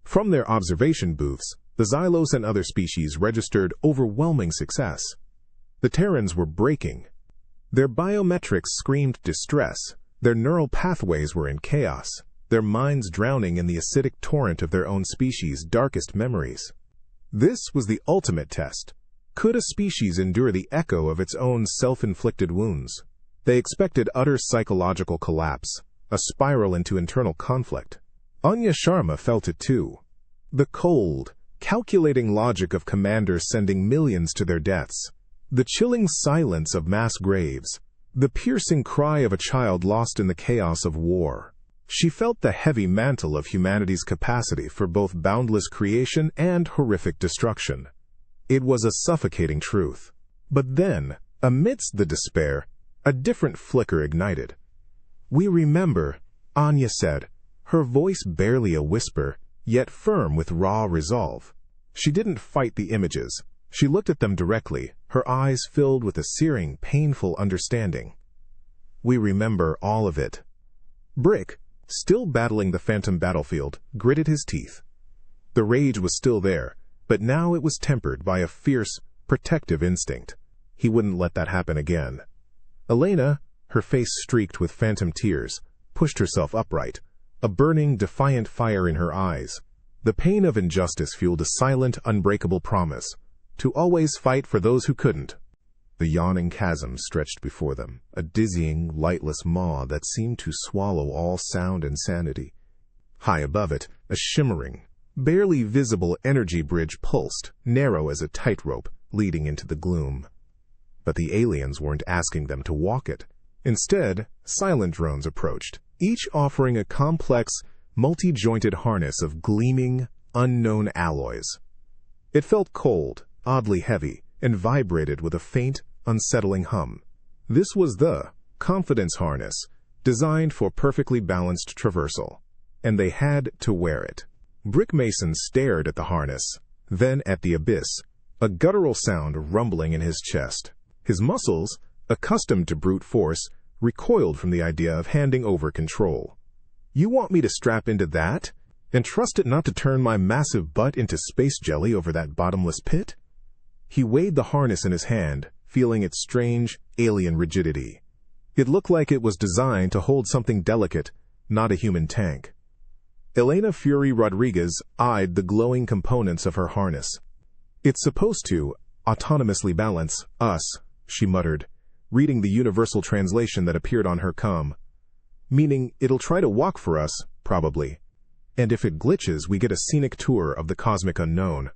From their observation booths, the Xylos and other species registered overwhelming success. The Terrans were breaking. Their biometrics screamed distress, their neural pathways were in chaos. their minds drowning in the acidic torrent of their own species' darkest memories. This was the ultimate test. Could a species endure the echo of its own self-inflicted wounds? They expected utter psychological collapse, a spiral into internal conflict. Anya Sharma felt it too. The cold, calculating logic of commanders sending millions to their deaths. The chilling silence of mass graves. The piercing cry of a child lost in the chaos of war. She felt the heavy mantle of humanity's capacity for both boundless creation and horrific destruction. It was a suffocating truth. But then, amidst the despair, a different flicker ignited. "We remember," Anya said, her voice barely a whisper, yet firm with raw resolve. She didn't fight the images. She looked at them directly, her eyes filled with a searing, painful understanding. "We remember all of it." Brick, still battling the phantom battlefield, gritted his teeth. The rage was still there, but now it was tempered by a fierce, protective instinct. He wouldn't let that happen again. Elena, her face streaked with phantom tears, pushed herself upright, a burning, defiant fire in her eyes. The pain of injustice fueled a silent, unbreakable promise, to always fight for those who couldn't. The yawning chasm stretched before them, a dizzying, lightless maw that seemed to swallow all sound and sanity. High above it, a shimmering, barely visible energy bridge pulsed, narrow as a tightrope, leading into the gloom. But the aliens weren't asking them to walk it. Instead, silent drones approached, each offering a complex, multi-jointed harness of gleaming, unknown alloys. It felt cold, oddly heavy, and vibrated with a faint, unsettling hum. This was the confidence harness, designed for perfectly balanced traversal, and they had to wear it. Brick Mason stared at the harness, then at the abyss, a guttural sound rumbling in his chest. His muscles, accustomed to brute force, recoiled from the idea of handing over control. "You want me to strap into that, and trust it not to turn my massive butt into space jelly over that bottomless pit?" He weighed the harness in his hand, feeling its strange, alien rigidity. It looked like it was designed to hold something delicate, not a human tank. Elena Fury Rodriguez eyed the glowing components of her harness. "It's supposed to autonomously balance us," she muttered, reading the universal translation that appeared on her comm. "Meaning it'll try to walk for us, probably. And if it glitches, we get a scenic tour of the cosmic unknown."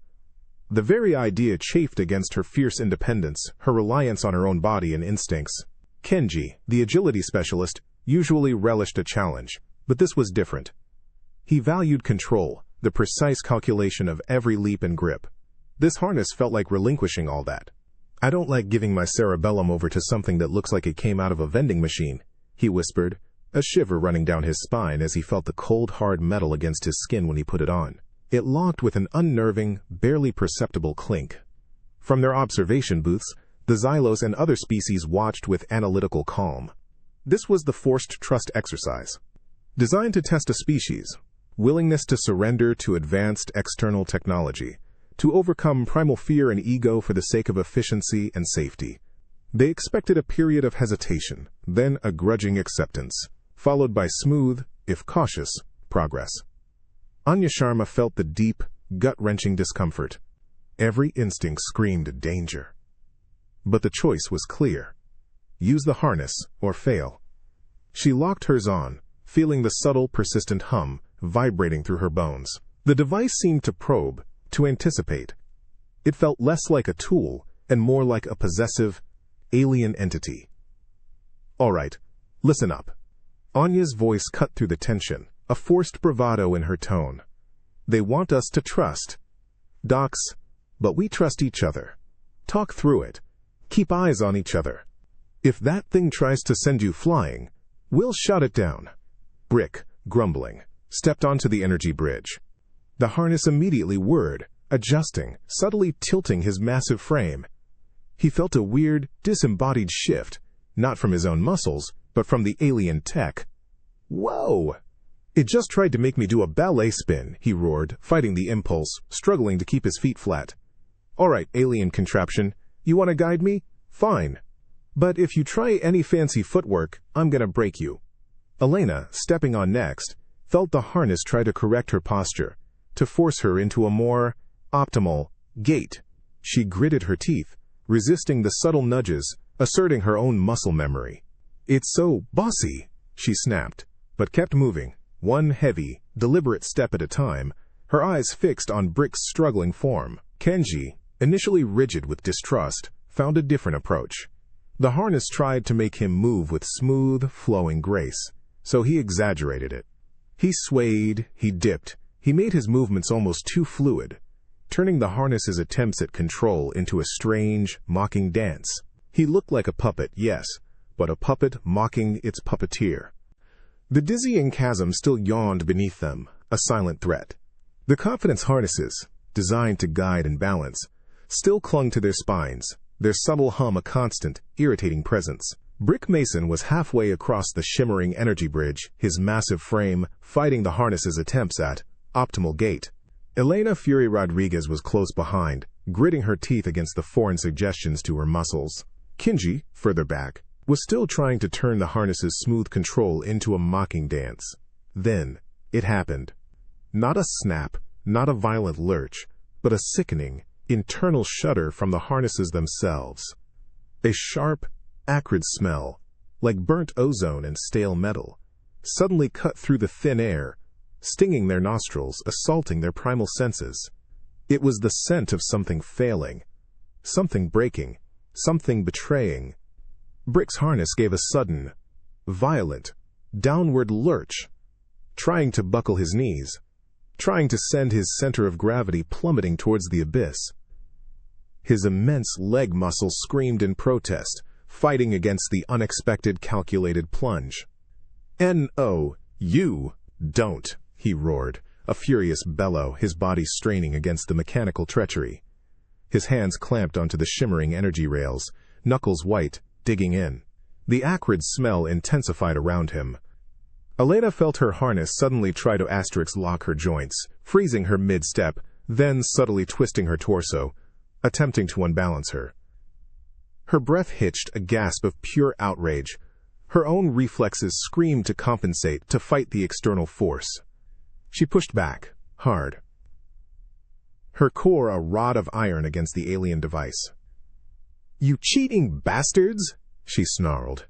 The very idea chafed against her fierce independence, her reliance on her own body and instincts. Kenji, the agility specialist, usually relished a challenge, but this was different. He valued control, the precise calculation of every leap and grip. This harness felt like relinquishing all that. "I don't like giving my cerebellum over to something that looks like it came out of a vending machine," he whispered, a shiver running down his spine as he felt the cold, hard metal against his skin when he put it on. It locked with an unnerving, barely perceptible clink. From their observation booths, the Xylos and other species watched with analytical calm. This was the forced trust exercise. Designed to test a species' willingness to surrender to advanced external technology, to overcome primal fear and ego for the sake of efficiency and safety. They expected a period of hesitation, then a grudging acceptance, followed by smooth, if cautious, progress. Anya Sharma felt the deep, gut-wrenching discomfort. Every instinct screamed danger. But the choice was clear. Use the harness or fail. She locked hers on, feeling the subtle, persistent hum vibrating through her bones. The device seemed to probe, to anticipate. It felt less like a tool and more like a possessive, alien entity. "All right, listen up." Anya's voice cut through the tension, a forced bravado in her tone. "They want us to trust. Docs, but we trust each other. Talk through it. Keep eyes on each other. If that thing tries to send you flying, we'll shut it down." Brick, grumbling, stepped onto the energy bridge. The harness immediately whirred, adjusting, subtly tilting his massive frame. He felt a weird, disembodied shift, not from his own muscles, but from the alien tech. "Whoa! It just tried to make me do a ballet spin," he roared, fighting the impulse, struggling to keep his feet flat. "All right, alien contraption, you want to guide me? Fine. But if you try any fancy footwork, I'm gonna break you." Elena, stepping on next, felt the harness try to correct her posture, to force her into a more optimal gait. She gritted her teeth, resisting the subtle nudges, asserting her own muscle memory. "It's so bossy," she snapped, but kept moving, one heavy, deliberate step at a time, her eyes fixed on Brick's struggling form. Kenji, initially rigid with distrust, found a different approach. The harness tried to make him move with smooth, flowing grace, so he exaggerated it. He swayed, he dipped, he made his movements almost too fluid, turning the harness's attempts at control into a strange, mocking dance. He looked like a puppet, yes, but a puppet mocking its puppeteer. The dizzying chasm still yawned beneath them, a silent threat. The confidence harnesses, designed to guide and balance, still clung to their spines, their subtle hum a constant, irritating presence. Brick Mason was halfway across the shimmering energy bridge, his massive frame fighting the harness's attempts at optimal gait. Elena Fury Rodriguez was close behind, gritting her teeth against the foreign suggestions to her muscles. Kenji, further back, was still trying to turn the harness's smooth control into a mocking dance. Then, it happened. Not a snap, not a violent lurch, but a sickening, internal shudder from the harnesses themselves. A sharp, acrid smell, like burnt ozone and stale metal, suddenly cut through the thin air, stinging their nostrils, assaulting their primal senses. It was the scent of something failing, something breaking, something betraying. Brick's harness gave a sudden, violent, downward lurch, trying to buckle his knees, trying to send his center of gravity plummeting towards the abyss. His immense leg muscles screamed in protest, fighting against the unexpected calculated plunge. "No, you don't," he roared, a furious bellow, his body straining against the mechanical treachery. His hands clamped onto the shimmering energy rails, knuckles white, digging in. The acrid smell intensified around him. Elena felt her harness suddenly try to lock her joints, freezing her mid-step, then subtly twisting her torso, attempting to unbalance her. Her breath hitched, a gasp of pure outrage. Her own reflexes screamed to compensate, to fight the external force. She pushed back, hard, her core a rod of iron against the alien device. "You cheating bastards!" she snarled,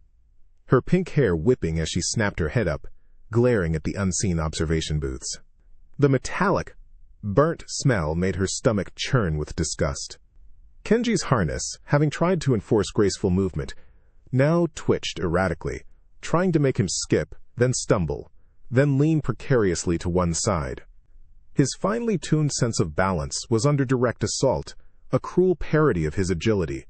her pink hair whipping as she snapped her head up, glaring at the unseen observation booths. The metallic, burnt smell made her stomach churn with disgust. Kenji's harness, having tried to enforce graceful movement, now twitched erratically, trying to make him skip, then stumble, then lean precariously to one side. His finely tuned sense of balance was under direct assault, a cruel parody of his agility.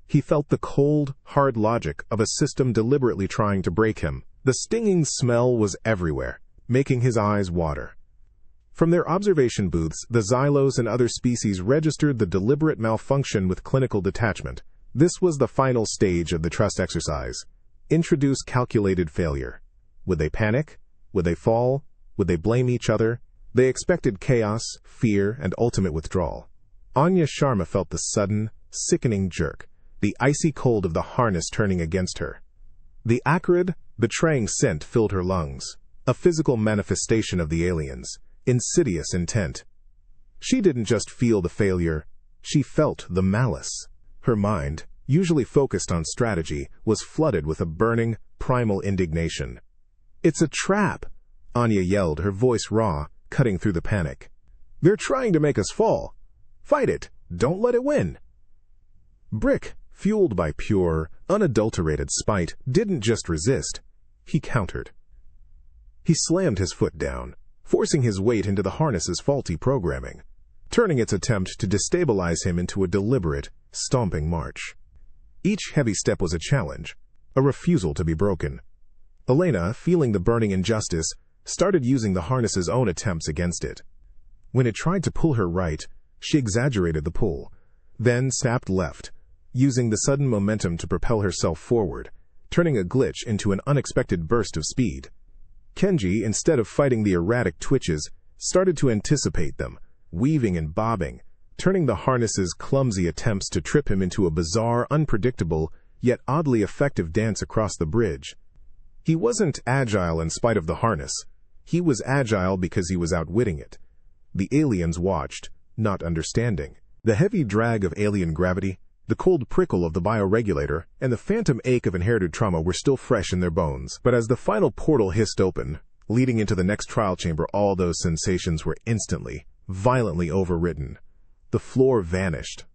He felt the cold, hard logic of a system deliberately trying to break him. The stinging smell was everywhere, making his eyes water. From their observation booths, the Xylos and other species registered the deliberate malfunction with clinical detachment. This was the final stage of the trust exercise. Introduce calculated failure. Would they panic? Would they fall? Would they blame each other? They expected chaos, fear, and ultimate withdrawal. Anya Sharma felt the sudden, sickening jerk, the icy cold of the harness turning against her. The acrid, betraying scent filled her lungs, a physical manifestation of the aliens, insidious intent. She didn't just feel the failure, she felt the malice. Her mind, usually focused on strategy, was flooded with a burning, primal indignation. "It's a trap!" Anya yelled, her voice raw, cutting through the panic. "They're trying to make us fall. Fight it! Don't let it win!" Brick, fueled by pure, unadulterated spite, didn't just resist. He countered. He slammed his foot down, forcing his weight into the harness's faulty programming, turning its attempt to destabilize him into a deliberate, stomping march. Each heavy step was a challenge, a refusal to be broken. Elena, feeling the burning injustice, started using the harness's own attempts against it. When it tried to pull her right, she exaggerated the pull, then snapped left, using the sudden momentum to propel herself forward, turning a glitch into an unexpected burst of speed. Kenji, instead of fighting the erratic twitches, started to anticipate them, weaving and bobbing, turning the harness's clumsy attempts to trip him into a bizarre, unpredictable, yet oddly effective dance across the bridge. He wasn't agile in spite of the harness. He was agile because he was outwitting it. The aliens watched, not understanding. The heavy drag of alien gravity, the cold prickle of the bioregulator, and the phantom ache of inherited trauma were still fresh in their bones. But as the final portal hissed open, leading into the next trial chamber, all those sensations were instantly, violently overridden. The floor vanished.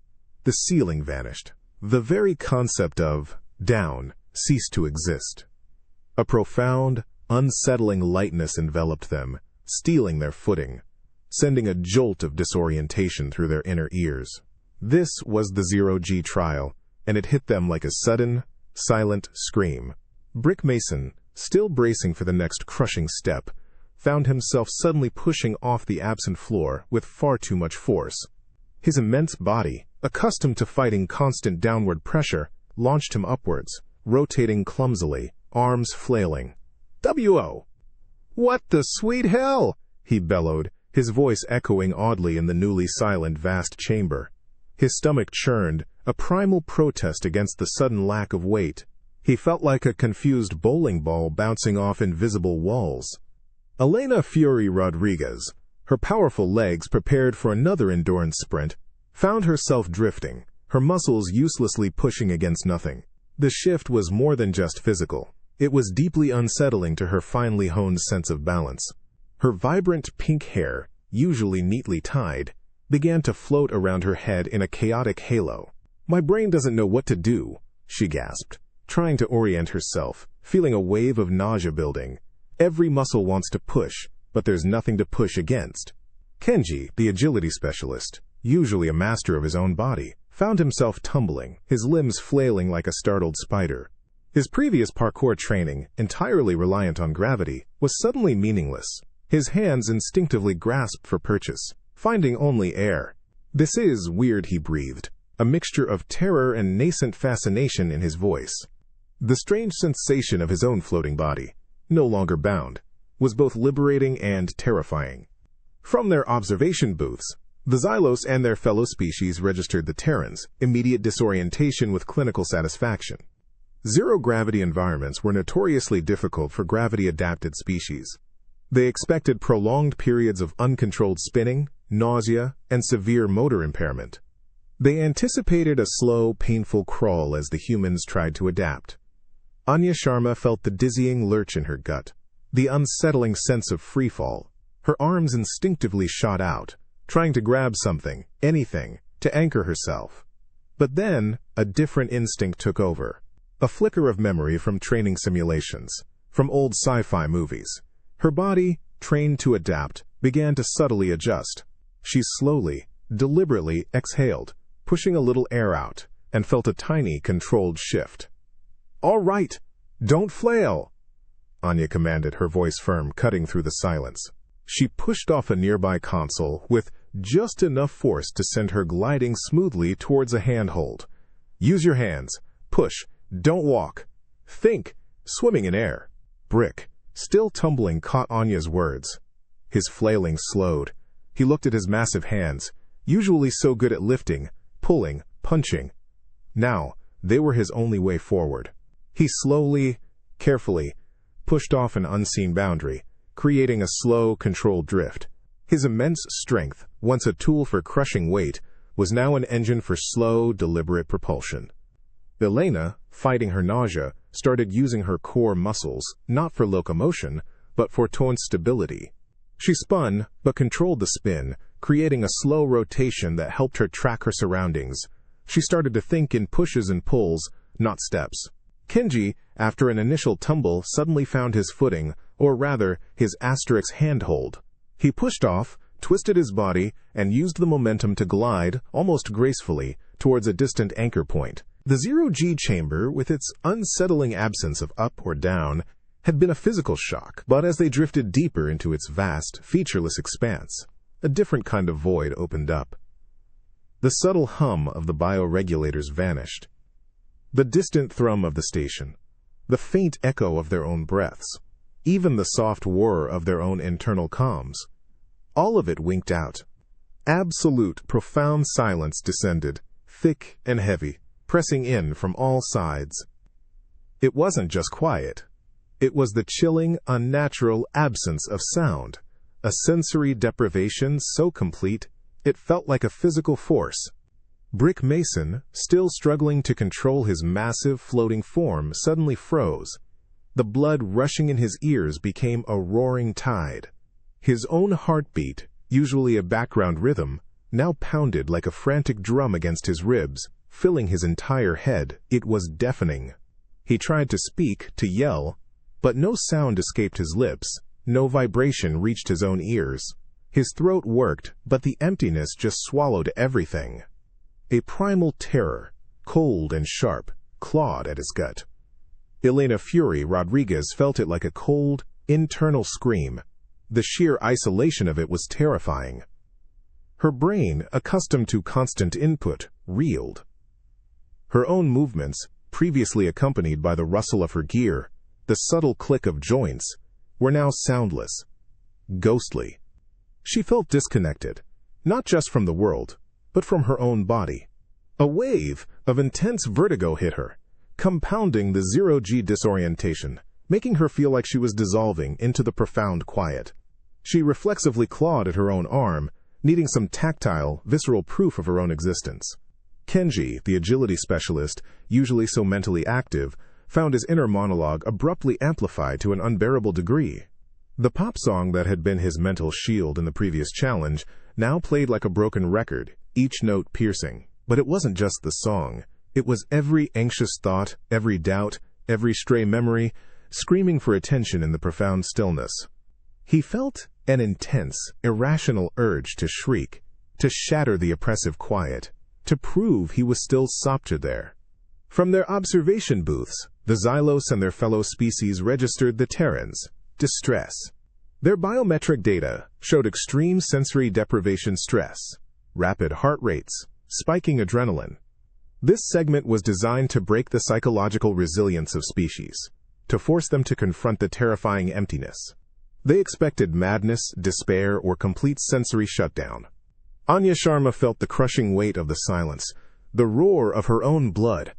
The ceiling vanished. The very concept of down ceased to exist. A profound, unsettling lightness enveloped them, stealing their footing, sending a jolt of disorientation through their inner ears. This was the zero-G trial, and it hit them like a sudden, silent scream. Brick Mason, still bracing for the next crushing step, found himself suddenly pushing off the absent floor with far too much force. His immense body, accustomed to fighting constant downward pressure, launched him upwards, rotating clumsily, arms flailing. "W.O. What the sweet hell?" he bellowed, his voice echoing oddly in the newly silent vast chamber. His stomach churned, a primal protest against the sudden lack of weight. He felt like a confused bowling ball bouncing off invisible walls. Elena Fury Rodriguez, her powerful legs prepared for another endurance sprint, found herself drifting, her muscles uselessly pushing against nothing. The shift was more than just physical. It was deeply unsettling to her finely honed sense of balance. Her vibrant pink hair, usually neatly tied, began to float around her head in a chaotic halo. "My brain doesn't know what to do," she gasped, trying to orient herself, feeling a wave of nausea building. Every muscle wants to push, but there's nothing to push against. Kenji, the agility specialist, usually a master of his own body, found himself tumbling, his limbs flailing like a startled spider. His previous parkour training, entirely reliant on gravity, was suddenly meaningless. His hands instinctively grasped for purchase, finding only air. "This is weird," he breathed, a mixture of terror and nascent fascination in his voice. The strange sensation of his own floating body, no longer bound, was both liberating and terrifying. From their observation booths, the Xylos and their fellow species registered the Terrans' immediate disorientation with clinical satisfaction. Zero-gravity environments were notoriously difficult for gravity-adapted species. They expected prolonged periods of uncontrolled spinning, nausea, and severe motor impairment. They anticipated a slow, painful crawl as the humans tried to adapt. Anya Sharma felt the dizzying lurch in her gut, the unsettling sense of freefall. Her arms instinctively shot out, trying to grab something, anything, to anchor herself. But then, a different instinct took over. A flicker of memory from training simulations, from old sci-fi movies. Her body, trained to adapt, began to subtly adjust. She slowly, deliberately exhaled, pushing a little air out, and felt a tiny, controlled shift. "All right, don't flail," Anya commanded, her voice firm, cutting through the silence. She pushed off a nearby console with just enough force to send her gliding smoothly towards a handhold. "Use your hands. Push. Don't walk. Think. Swimming in air." Brick, still tumbling, caught Anya's words. His flailing slowed. He looked at his massive hands, usually so good at lifting, pulling, punching. Now, they were his only way forward. He slowly, carefully, pushed off an unseen boundary, creating a slow, controlled drift. His immense strength, once a tool for crushing weight, was now an engine for slow, deliberate propulsion. Elena, fighting her nausea, started using her core muscles, not for locomotion, but for tone stability. She spun, but controlled the spin, creating a slow rotation that helped her track her surroundings. She started to think in pushes and pulls, not steps. Kenji, after an initial tumble, suddenly found his footing, or rather, his asterisk handhold. He pushed off, twisted his body, and used the momentum to glide, almost gracefully, towards a distant anchor point. The zero-G chamber, with its unsettling absence of up or down, had been a physical shock, but as they drifted deeper into its vast, featureless expanse, a different kind of void opened up. The subtle hum of the bioregulators vanished. The distant thrum of the station, the faint echo of their own breaths, even the soft whir of their own internal comms, all of it winked out. Absolute, profound silence descended, thick and heavy, pressing in from all sides. It wasn't just quiet. It was the chilling, unnatural absence of sound, a sensory deprivation so complete it felt like a physical force. Brick Mason, still struggling to control his massive floating form, suddenly froze. The blood rushing in his ears became a roaring tide. His own heartbeat, usually a background rhythm, now pounded like a frantic drum against his ribs, filling his entire head. It was deafening. He tried to speak, to yell, but no sound escaped his lips, no vibration reached his own ears. His throat worked, but the emptiness just swallowed everything. A primal terror, cold and sharp, clawed at his gut. Elena Fury Rodriguez felt it like a cold, internal scream. The sheer isolation of it was terrifying. Her brain, accustomed to constant input, reeled. Her own movements, previously accompanied by the rustle of her gear, the subtle click of joints, were now soundless, ghostly. She felt disconnected, not just from the world, but from her own body. A wave of intense vertigo hit her, compounding the zero-G disorientation, making her feel like she was dissolving into the profound quiet. She reflexively clawed at her own arm, needing some tactile, visceral proof of her own existence. Kenji, the agility specialist, usually so mentally active, found his inner monologue abruptly amplified to an unbearable degree. The pop song that had been his mental shield in the previous challenge now played like a broken record, each note piercing. But it wasn't just the song. It was every anxious thought, every doubt, every stray memory, screaming for attention in the profound stillness. He felt an intense, irrational urge to shriek, to shatter the oppressive quiet, to prove he was still Sopcha there. From their observation booths, the Xylos and their fellow species registered the Terrans' distress. Their biometric data showed extreme sensory deprivation stress, rapid heart rates, spiking adrenaline. This segment was designed to break the psychological resilience of species, to force them to confront the terrifying emptiness. They expected madness, despair, or complete sensory shutdown. Anya Sharma felt the crushing weight of the silence, the roar of her own blood,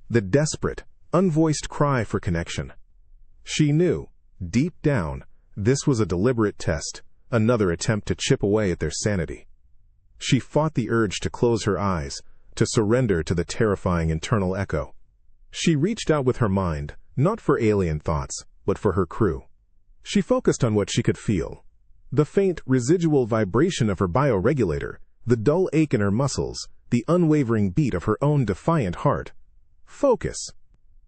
the desperate, unvoiced cry for connection. She knew, deep down, this was a deliberate test, another attempt to chip away at their sanity. She fought the urge to close her eyes, to surrender to the terrifying internal echo. She reached out with her mind, not for alien thoughts, but for her crew. She focused on what she could feel. The faint, residual vibration of her bioregulator, the dull ache in her muscles, the unwavering beat of her own defiant heart. Focus!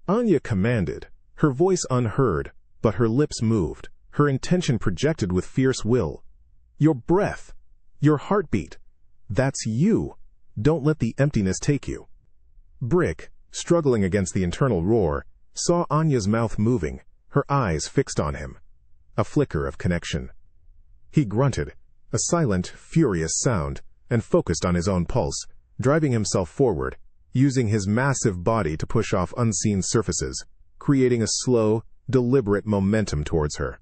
Anya commanded, her voice unheard, but her lips moved, her intention projected with fierce will. Your breath, your heartbeat, that's you. Don't let the emptiness take you. Brick, struggling against the internal roar, saw Anya's mouth moving, her eyes fixed on him. A flicker of connection. He grunted, a silent, furious sound, and focused on his own pulse, driving himself forward, using his massive body to push off unseen surfaces, creating a slow, deliberate momentum towards her.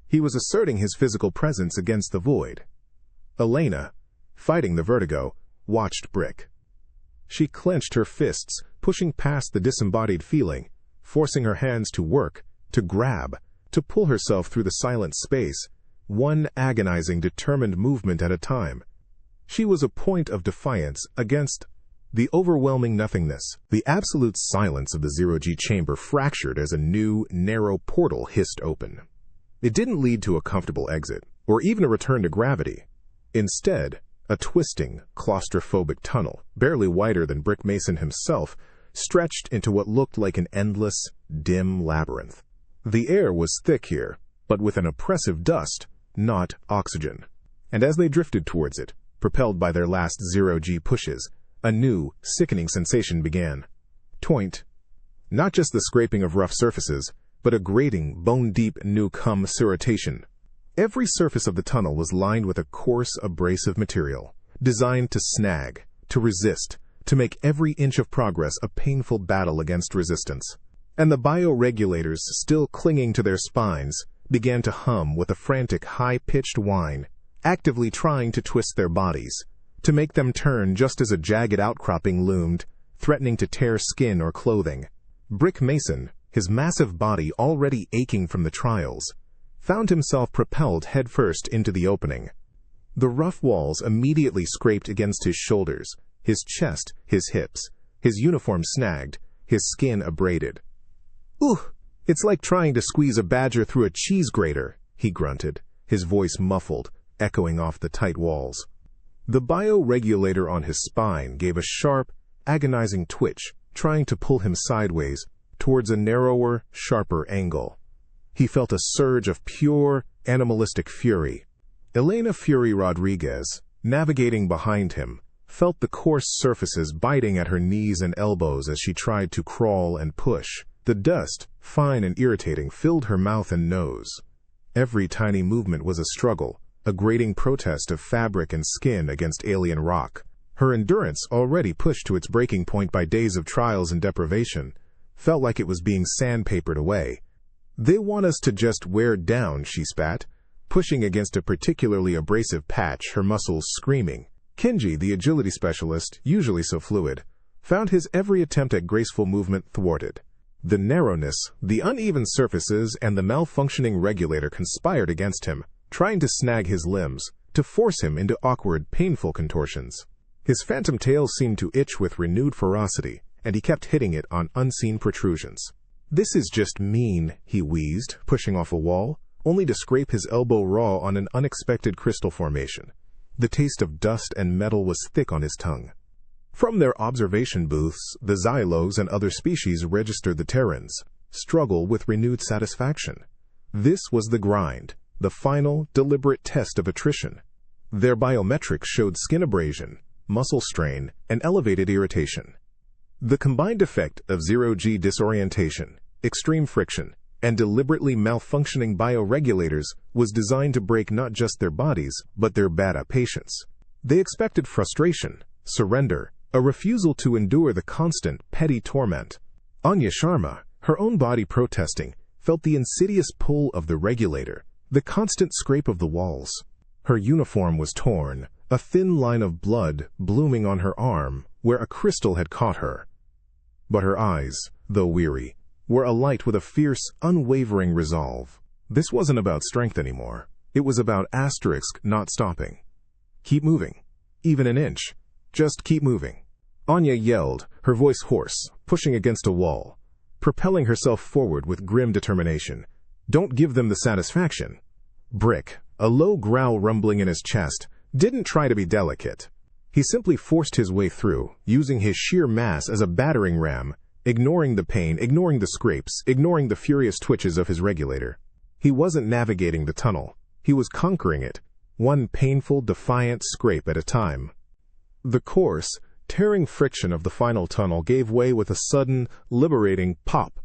He was asserting his physical presence against the void. Elena, fighting the vertigo, watched Brick. She clenched her fists, pushing past the disembodied feeling, forcing her hands to work, to grab, to pull herself through the silent space, one agonizing, determined movement at a time. She was a point of defiance against the overwhelming nothingness. The absolute silence of the zero-G chamber fractured as a new, narrow portal hissed open. It didn't lead to a comfortable exit, or even a return to gravity. Instead, a twisting, claustrophobic tunnel, barely wider than Brick Mason himself, stretched into what looked like an endless, dim labyrinth. The air was thick here, but with an oppressive dust, not oxygen. And as they drifted towards it, propelled by their last zero-G pushes, a new, sickening sensation began. Toint. Not just the scraping of rough surfaces, but a grating, bone-deep new-cum surrotation. Every surface of the tunnel was lined with a coarse, abrasive material, designed to snag, to resist, to make every inch of progress a painful battle against resistance. And the bioregulators, still clinging to their spines, began to hum with a frantic, high-pitched whine, actively trying to twist their bodies, to make them turn just as a jagged outcropping loomed, threatening to tear skin or clothing. Brick Mason, his massive body already aching from the trials, found himself propelled headfirst into the opening. The rough walls immediately scraped against his shoulders, his chest, his hips, his uniform snagged, his skin abraded. "Ooh, it's like trying to squeeze a badger through a cheese grater," he grunted, his voice muffled, echoing off the tight walls. The bioregulator on his spine gave a sharp, agonizing twitch, trying to pull him sideways towards a narrower, sharper angle. He felt a surge of pure, animalistic fury. Elena Fury Rodriguez, navigating behind him, felt the coarse surfaces biting at her knees and elbows as she tried to crawl and push. The dust, fine and irritating, filled her mouth and nose. Every tiny movement was a struggle, a grating protest of fabric and skin against alien rock. Her endurance, already pushed to its breaking point by days of trials and deprivation, felt like it was being sandpapered away. "They want us to just wear down," she spat, pushing against a particularly abrasive patch, her muscles screaming. Kenji, the agility specialist, usually so fluid, found his every attempt at graceful movement thwarted. The narrowness, the uneven surfaces, and the malfunctioning regulator conspired against him, trying to snag his limbs, to force him into awkward, painful contortions. His phantom tail seemed to itch with renewed ferocity, and he kept hitting it on unseen protrusions. "This is just mean," he wheezed, pushing off a wall, only to scrape his elbow raw on an unexpected crystal formation. The taste of dust and metal was thick on his tongue. From their observation booths, the Xylos and other species registered the Terrans' struggle with renewed satisfaction. This was the grind, the final, deliberate test of attrition. Their biometrics showed skin abrasion, muscle strain, and elevated irritation. The combined effect of zero-G disorientation, extreme friction, and deliberately malfunctioning bioregulators was designed to break not just their bodies, but their beta patients. They expected frustration, surrender, a refusal to endure the constant, petty torment. Anya Sharma, her own body protesting, felt the insidious pull of the regulator, the constant scrape of the walls. Her uniform was torn, a thin line of blood blooming on her arm where a crystal had caught her. But her eyes, though weary, were alight with a fierce, unwavering resolve. This wasn't about strength anymore. It was about asterisk not stopping. Keep moving. Even an inch. Just keep moving. Anya yelled, her voice hoarse, pushing against a wall, propelling herself forward with grim determination. Don't give them the satisfaction. Brick, a low growl rumbling in his chest, didn't try to be delicate. He simply forced his way through, using his sheer mass as a battering ram, ignoring the pain, ignoring the scrapes, ignoring the furious twitches of his regulator. He wasn't navigating the tunnel. He was conquering it, one painful, defiant scrape at a time. The coarse, tearing friction of the final tunnel gave way with a sudden, liberating pop.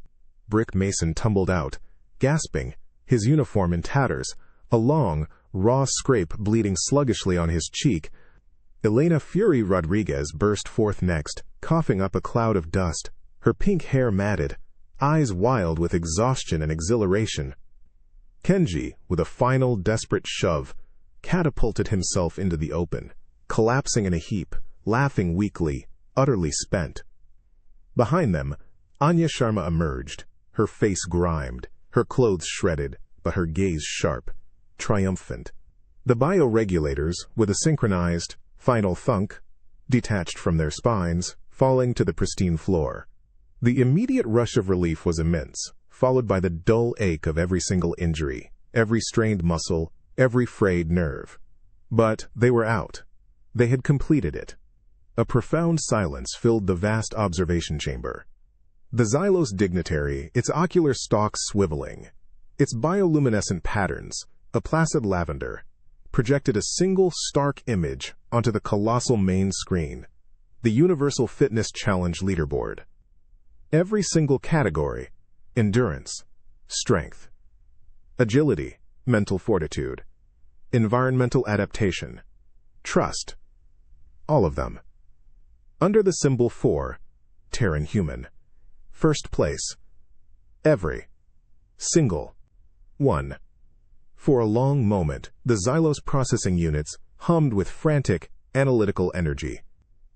Brick Mason tumbled out, gasping, his uniform in tatters, a long, raw scrape bleeding sluggishly on his cheek. Elena Fury Rodriguez burst forth next, coughing up a cloud of dust, her pink hair matted, eyes wild with exhaustion and exhilaration. Kenji, with a final desperate shove, catapulted himself into the open, collapsing in a heap, laughing weakly, utterly spent. Behind them, Anya Sharma emerged, her face grimed, her clothes shredded, but her gaze sharp, triumphant. The bioregulators, with a synchronized, final thunk, detached from their spines, falling to the pristine floor. The immediate rush of relief was immense, followed by the dull ache of every single injury, every strained muscle, every frayed nerve. But they were out. They had completed it. A profound silence filled the vast observation chamber. The Xylos dignitary, its ocular stalks swiveling, its bioluminescent patterns, a placid lavender, projected a single stark image onto the colossal main screen, the Universal Fitness Challenge leaderboard. Every single category, endurance, strength, agility, mental fortitude, environmental adaptation, trust, all of them. Under the symbol 4, Terran Human. First place. Every. Single. One. For a long moment, the Xylos processing units hummed with frantic, analytical energy.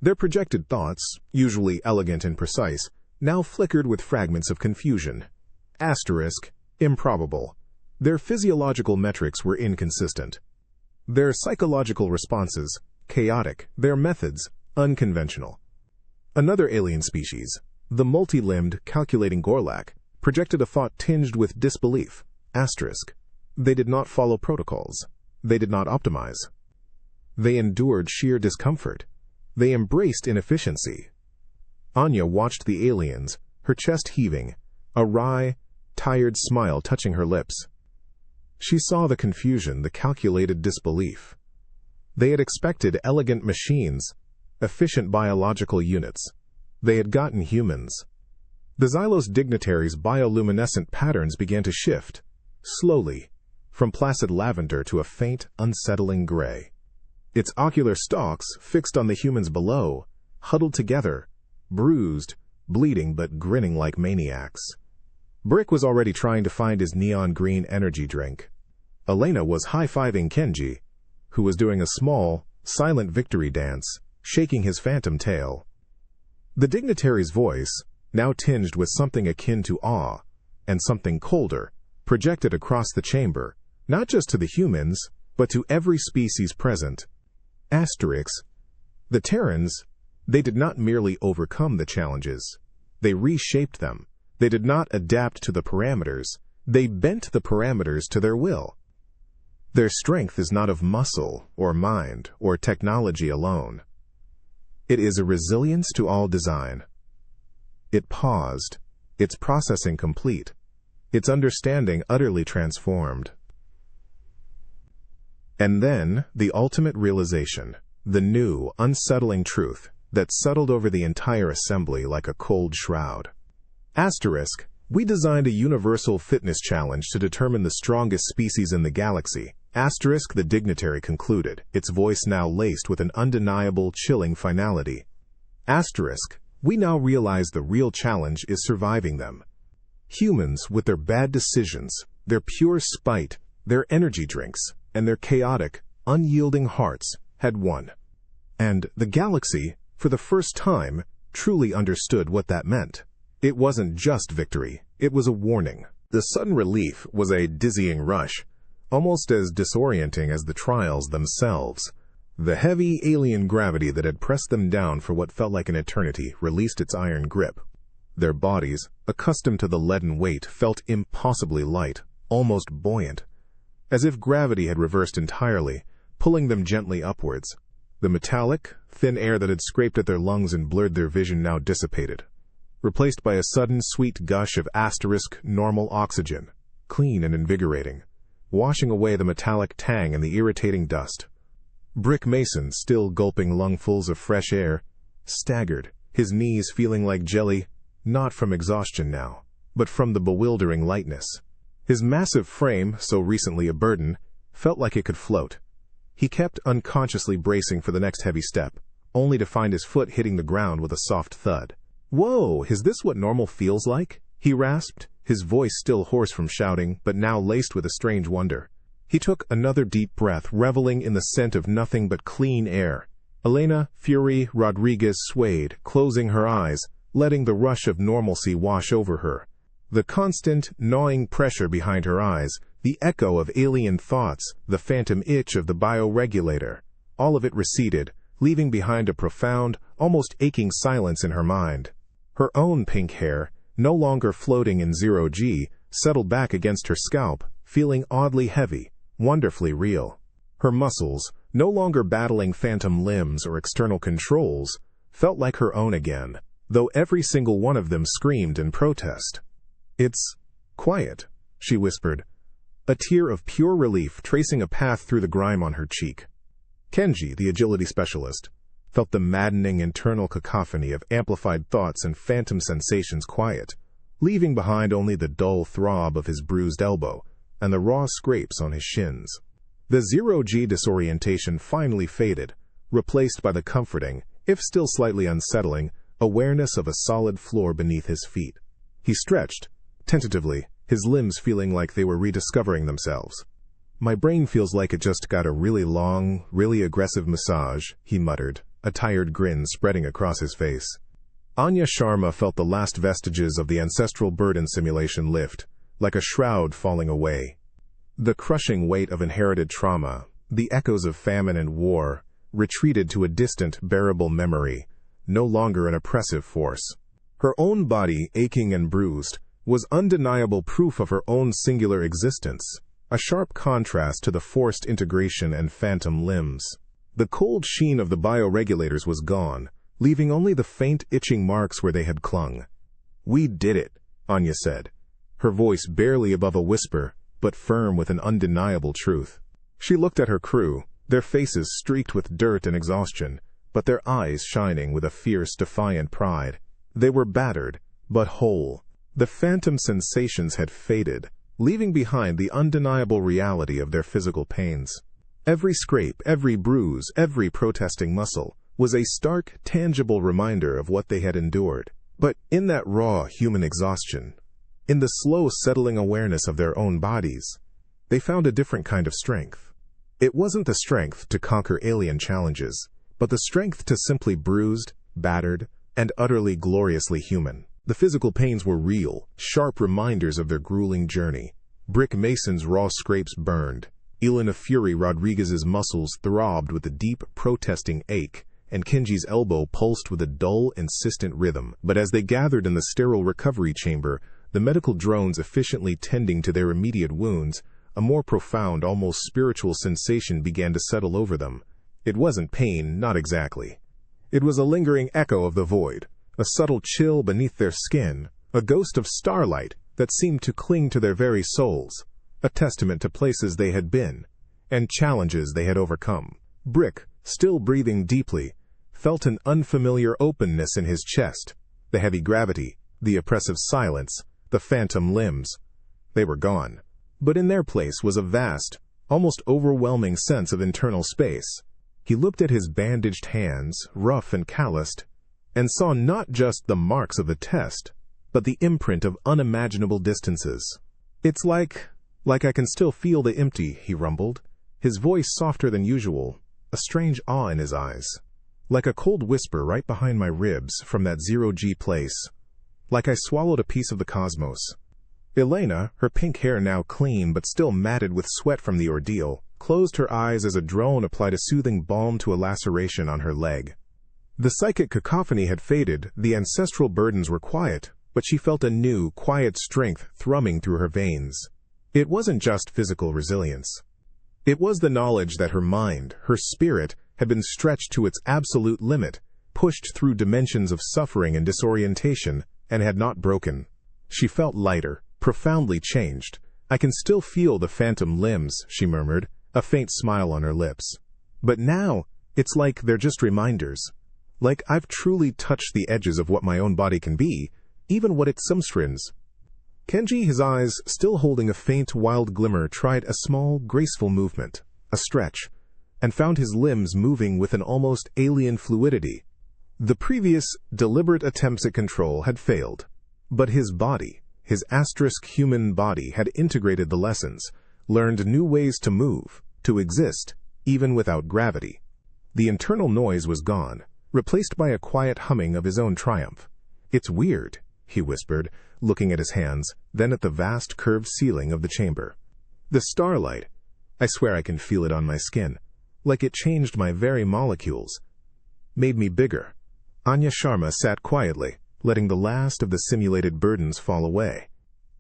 Their projected thoughts, usually elegant and precise, now flickered with fragments of confusion. Asterisk, improbable. Their physiological metrics were inconsistent. Their psychological responses, chaotic. Their methods, unconventional. Another alien species, the multi-limbed, calculating Gorlak, projected a thought tinged with disbelief. Asterisk. They did not follow protocols. They did not optimize. They endured sheer discomfort. They embraced inefficiency. Anya watched the aliens, her chest heaving, a wry, tired smile touching her lips. She saw the confusion, the calculated disbelief. They had expected elegant machines, efficient biological units. They had gotten humans. The Xylos dignitaries' bioluminescent patterns began to shift, slowly, from placid lavender to a faint, unsettling gray. Its ocular stalks, fixed on the humans below, huddled together, bruised, bleeding but grinning like maniacs. Brick was already trying to find his neon green energy drink. Elena was high-fiving Kenji, who was doing a small, silent victory dance, shaking his phantom tail. The dignitary's voice, now tinged with something akin to awe, and something colder, projected across the chamber, not just to the humans, but to every species present. Asterix. The Terrans, they did not merely overcome the challenges. They reshaped them. They did not adapt to the parameters. They bent the parameters to their will. Their strength is not of muscle or mind or technology alone. It is a resilience to all design. It paused, its processing complete, its understanding utterly transformed. And then, the ultimate realization, the new, unsettling truth that settled over the entire assembly like a cold shroud. Asterisk, we designed a universal fitness challenge to determine the strongest species in the galaxy. Asterisk, the dignitary concluded, its voice now laced with an undeniable, chilling finality. Asterisk, we now realize the real challenge is surviving them. Humans, with their bad decisions, their pure spite, their energy drinks, and their chaotic, unyielding hearts, had won. And the galaxy, for the first time, truly understood what that meant. It wasn't just victory, it was a warning. The sudden relief was a dizzying rush, almost as disorienting as the trials themselves. The heavy alien gravity that had pressed them down for what felt like an eternity released its iron grip. Their bodies, accustomed to the leaden weight, felt impossibly light, almost buoyant, as if gravity had reversed entirely, pulling them gently upwards. The metallic, thin air that had scraped at their lungs and blurred their vision now dissipated, replaced by a sudden sweet gush of asterisk normal oxygen, clean and invigorating, washing away the metallic tang and the irritating dust. Brick Mason, still gulping lungfuls of fresh air, staggered, his knees feeling like jelly, not from exhaustion now, but from the bewildering lightness. His massive frame, so recently a burden, felt like it could float. He kept unconsciously bracing for the next heavy step, only to find his foot hitting the ground with a soft thud. "Whoa, is this what normal feels like?" he rasped, his voice still hoarse from shouting, but now laced with a strange wonder. He took another deep breath, reveling in the scent of nothing but clean air. Elena Fury Rodriguez swayed, closing her eyes, letting the rush of normalcy wash over her. The constant, gnawing pressure behind her eyes, the echo of alien thoughts, the phantom itch of the bioregulator, all of it receded, leaving behind a profound, almost aching silence in her mind. Her own pink hair, no longer floating in 0G, settled back against her scalp, feeling oddly heavy, wonderfully real. Her muscles, no longer battling phantom limbs or external controls, felt like her own again, though every single one of them screamed in protest. "It's quiet," she whispered, a tear of pure relief tracing a path through the grime on her cheek. Kenji, the agility specialist, felt the maddening internal cacophony of amplified thoughts and phantom sensations quiet, leaving behind only the dull throb of his bruised elbow and the raw scrapes on his shins. The 0G disorientation finally faded, replaced by the comforting, if still slightly unsettling, awareness of a solid floor beneath his feet. He stretched, tentatively, his limbs feeling like they were rediscovering themselves. "My brain feels like it just got a really long, really aggressive massage," he muttered, a tired grin spreading across his face. Anya Sharma felt the last vestiges of the ancestral burden simulation lift, like a shroud falling away. The crushing weight of inherited trauma, the echoes of famine and war, retreated to a distant, bearable memory, no longer an oppressive force. Her own body, aching and bruised, was undeniable proof of her own singular existence, a sharp contrast to the forced integration and phantom limbs. The cold sheen of the bioregulators was gone, leaving only the faint itching marks where they had clung. "We did it," Anya said, her voice barely above a whisper, but firm with an undeniable truth. She looked at her crew, their faces streaked with dirt and exhaustion, but their eyes shining with a fierce, defiant pride. They were battered, but whole. The phantom sensations had faded, leaving behind the undeniable reality of their physical pains. Every scrape, every bruise, every protesting muscle was a stark, tangible reminder of what they had endured. But in that raw human exhaustion, in the slow settling awareness of their own bodies, they found a different kind of strength. It wasn't the strength to conquer alien challenges, but the strength to simply bruised, battered, and utterly gloriously human. The physical pains were real, sharp reminders of their grueling journey. Brick Mason's raw scrapes burned. Elena Fury Rodriguez's muscles throbbed with a deep, protesting ache, and Kenji's elbow pulsed with a dull, insistent rhythm. But as they gathered in the sterile recovery chamber, the medical drones efficiently tending to their immediate wounds, a more profound, almost spiritual sensation began to settle over them. It wasn't pain, not exactly. It was a lingering echo of the void, a subtle chill beneath their skin, a ghost of starlight that seemed to cling to their very souls, a testament to places they had been, and challenges they had overcome. Brick, still breathing deeply, felt an unfamiliar openness in his chest, the heavy gravity, the oppressive silence, the phantom limbs. They were gone. But in their place was a vast, almost overwhelming sense of internal space. He looked at his bandaged hands, rough and calloused, and saw not just the marks of the test, but the imprint of unimaginable distances. "It's like I can still feel the empty," he rumbled, his voice softer than usual, a strange awe in his eyes. "Like a cold whisper right behind my ribs from that zero-G place. Like I swallowed a piece of the cosmos." Elena, her pink hair now clean but still matted with sweat from the ordeal, closed her eyes as a drone applied a soothing balm to a laceration on her leg. The psychic cacophony had faded, the ancestral burdens were quiet, but she felt a new, quiet strength thrumming through her veins. It wasn't just physical resilience. It was the knowledge that her mind, her spirit, had been stretched to its absolute limit, pushed through dimensions of suffering and disorientation, and had not broken. She felt lighter, profoundly changed. "I can still feel the phantom limbs," she murmured, a faint smile on her lips. "But now, it's like they're just reminders. Like I've truly touched the edges of what my own body can be, even what it substrins." Kenji, his eyes still holding a faint, wild glimmer, tried a small, graceful movement, a stretch, and found his limbs moving with an almost alien fluidity. The previous, deliberate attempts at control had failed, but his body, his asterisk human body, had integrated the lessons, learned new ways to move, to exist, even without gravity. The internal noise was gone, replaced by a quiet humming of his own triumph. "It's weird," he whispered, looking at his hands, then at the vast curved ceiling of the chamber. "The starlight, I swear I can feel it on my skin, like it changed my very molecules, made me bigger." Anya Sharma sat quietly, letting the last of the simulated burdens fall away.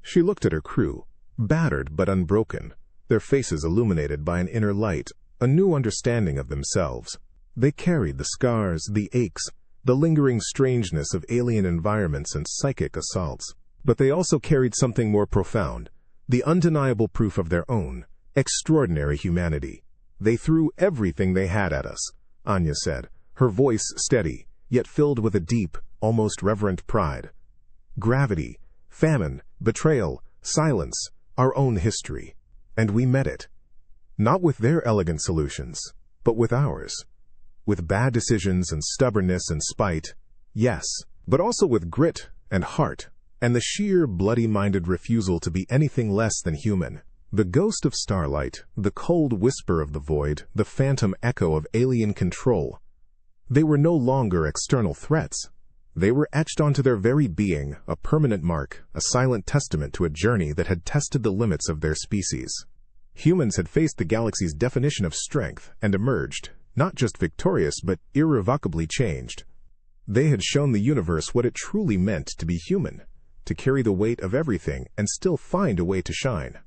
She looked at her crew, battered but unbroken, their faces illuminated by an inner light, a new understanding of themselves. They carried the scars, the aches, the lingering strangeness of alien environments and psychic assaults. But they also carried something more profound, the undeniable proof of their own, extraordinary humanity. "They threw everything they had at us," Anya said, her voice steady, yet filled with a deep, almost reverent pride. "Gravity, famine, betrayal, silence, our own history. And we met it. Not with their elegant solutions, but with ours. With bad decisions and stubbornness and spite, yes, but also with grit and heart, and the sheer, bloody-minded refusal to be anything less than human." The ghost of starlight, the cold whisper of the void, the phantom echo of alien control. They were no longer external threats. They were etched onto their very being, a permanent mark, a silent testament to a journey that had tested the limits of their species. Humans had faced the galaxy's definition of strength and emerged, not just victorious but irrevocably changed. They had shown the universe what it truly meant to be human, to carry the weight of everything and still find a way to shine.